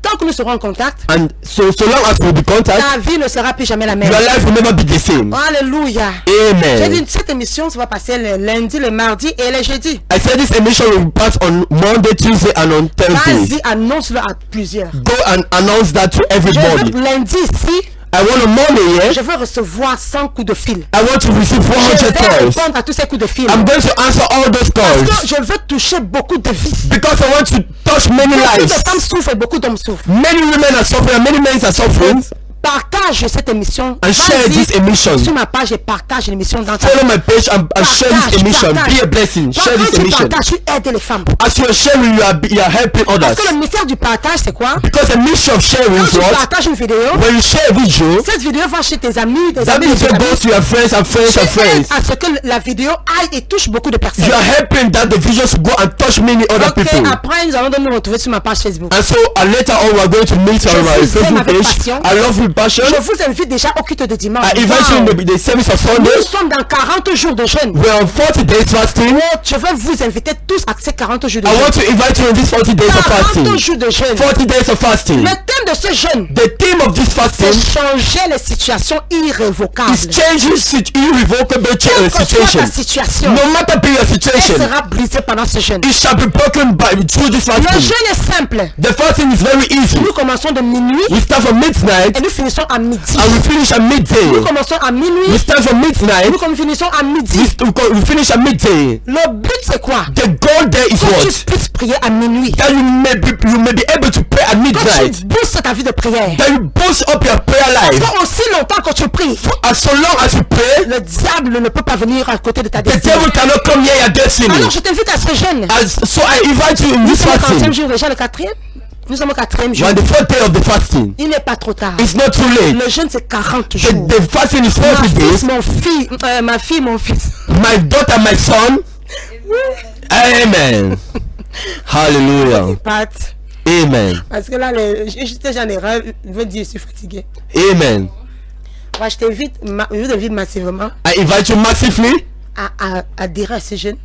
A: tant que nous serons en contact,
B: And so long as we'll be in contact,
A: ta vie ne sera plus jamais la même.
B: your life will never be the same.
A: Alléluia. J'ai
B: Amen.
A: dit, cette émission, ça va passer le lundi, le mardi et le jeudi.
B: I said this emission will pass on Monday, Tuesday, and on Thursday.
A: Vas-y, annonce-le à plusieurs.
B: Go and announce that to
A: Je
B: everybody.
A: veux lundi ici,
B: I want a Monday here.
A: je veux recevoir 100 coups de fil.
B: I want to receive
A: Je
B: 400
A: vais
B: calls.
A: répondre à tous ces coups de fil.
B: I'm going to answer all those
A: Parce
B: calls
A: que je veux toucher beaucoup de vies.
B: because I want to touch many
A: Beaucoup de
B: lives.
A: femmes souffrent et beaucoup d'hommes souffrent.
B: Many women are suffering, and many men are suffering.
A: Partage cette émission.
B: And share
A: Vas-y
B: this emission.
A: sur ma page et partage l'émission dans ta
B: Follow my page and share this
A: Partage,
B: emission.
A: partage.
B: Be a blessing. Share
A: Quand
B: this
A: tu
B: emission.
A: partages, tu aides les femmes.
B: As you are sharing, you are helping
A: Parce
B: others.
A: que le mystère du partage, c'est quoi?
B: Because the mission of sharing
A: Quand
B: is
A: tu
B: what?
A: partages une vidéo,
B: When you share a video,
A: cette vidéo va chez tes amis, tes
B: that
A: amis,
B: means
A: tes
B: it
A: amis.
B: goes to your friends and friends and
A: Tu aides
B: friends.
A: à ce que la vidéo aille et touche beaucoup de personnes.
B: You are helping that the video should go and touch many other
A: Ok,
B: people.
A: après nous allons donc nous retrouver sur ma page Facebook.
B: And so later on, we are going to meet on my
A: vous aime
B: Facebook
A: avec
B: page.
A: passion.
B: I love with passion.
A: Je vous invite déjà au culte de dimanche.
B: I invite you in the service of Sunday.
A: Nous sommes dans 40 jours de jeûne.
B: We're on 40 days fasting.
A: Je veux vous inviter tous à ces 40 jours de
B: I
A: jeûne.
B: want to invite you in these 40 days of
A: 40
B: fasting.
A: jours de jeûne.
B: 40 days of fasting.
A: Le thème de ce jeûne,
B: The theme of this
A: c'est
B: fasting
A: changer les situations irrévocables.
B: is changing irrevocable
A: Quelle que soit
B: situation.
A: ta situation,
B: No matter be your
A: elle
B: situation,
A: sera brisée pendant ce jeûne.
B: it shall be broken through this
A: Le
B: fasting.
A: jeûne est simple.
B: The fasting is very easy.
A: Nous commençons de minuit
B: We start from midnight
A: et nous finissons à midi.
B: and we finish at midday.
A: Nous commençons à
B: We
A: minuit,
B: start from midnight.
A: nous finissons à midi.
B: We finish at midday.
A: Le but c'est quoi?
B: The goal there is
A: Que
B: what?
A: tu puisses prier à minuit.
B: That you may be able to pray at
A: Que
B: midnight.
A: tu boostes ta vie de prière.
B: That you boost up your prayer life.
A: Parce que aussi longtemps que tu pries,
B: As so long as you pray,
A: le diable ne peut pas venir à côté de ta
B: the
A: destinée.
B: devil cannot come near your destiny.
A: Alors je t'invite à ce jeûne.
B: So I invite you in this
A: Nous sommes au 4e
B: fasting.
A: jour déjà, le 4e. Nous sommes au 4e jour.
B: We're on the 4th day of the fasting.
A: Il n'est pas trop tard.
B: It's not too late.
A: Le jeûne c'est 40 jours.
B: The fasting is 40 days.
A: Ma fille, mon fils.
B: My daughter, my son. Amen. Hallelujah.
A: Pat.
B: Amen.
A: Parce que là, j'étais déjà en erreur. Je veux dire, je suis fatigué.
B: Amen.
A: Moi, je vous invite massivement
B: I invite you massively
A: à adhérer à ce jeûne.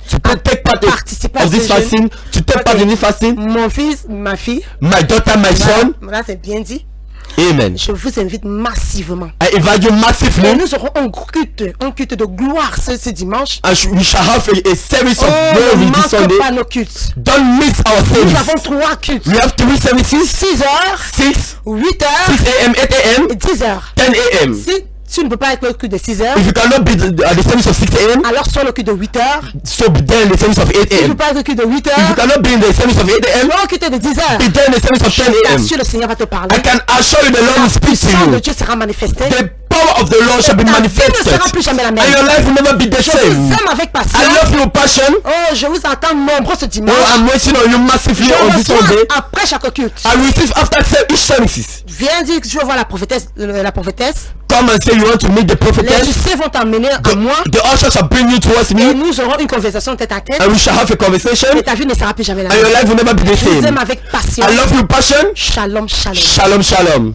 B: to take part
A: participer à
B: of this
A: ce jeûne.
B: fasting, to take part in this fasting.
A: Mon fils, ma fille.
B: My daughter, my son.
A: Là, c'est bien dit.
B: Amen.
A: Je vous invite massivement.
B: I invite you
A: Et
B: massively.
A: nous aurons un culte de gloire ce dimanche.
B: And we shall have a series of
A: Oh,
B: glory
A: ne
B: this Sunday.
A: manque pas nos cultes.
B: Don't miss our
A: Nous
B: service.
A: avons 3 cultes.
B: We have 3 services.
A: 6 heures,
B: 6,
A: 8 heures
B: 6 a.m., 8 a.m.,
A: et 10 heures.
B: 10 a.m.
A: Si tu ne peux pas être le culte de 6 heures,
B: If you cannot be at the service of 6 a.m.,
A: alors sois le culte de 8 heures.
B: so be there in the service of 8
A: Si tu ne peux
B: a.m.
A: pas être le culte de 8
B: If you
A: heures,
B: cannot be in the service of 8 a.m.,
A: sois le culte de 10 heures.
B: be there in the service of 10 a.m.
A: T'assure, le Seigneur va te parler.
B: I can assure you the Lord will speak to
A: Le sang de
B: you.
A: Dieu sera manifesté.
B: The power of the Lord shall be
A: Ta vie ne
B: manifested.
A: sera plus jamais la
B: And
A: même.
B: your life will never be the
A: Je
B: same.
A: vous aime avec passion.
B: I love you with passion.
A: Oh, je vous entends nombreux ce dimanche.
B: Oh, I'm waiting on you massively
A: Je
B: on this
A: reçois
B: Sunday.
A: après chaque culte.
B: I receive after each services.
A: Viens dire que je veux voir la prophétesse.
B: Come and say you want to meet the
A: Les
B: prophetess.
A: huissiers vont t'emmener à moi.
B: The ushers shall bring you towards
A: Et
B: me,
A: nous aurons une conversation tête à tête.
B: and we shall have a conversation.
A: Et ta vie ne sera plus jamais la
B: And your
A: même.
B: life will never be the
A: Je vous
B: same.
A: aime avec passion.
B: I love you with passion.
A: Shalom, shalom.
B: Shalom, shalom.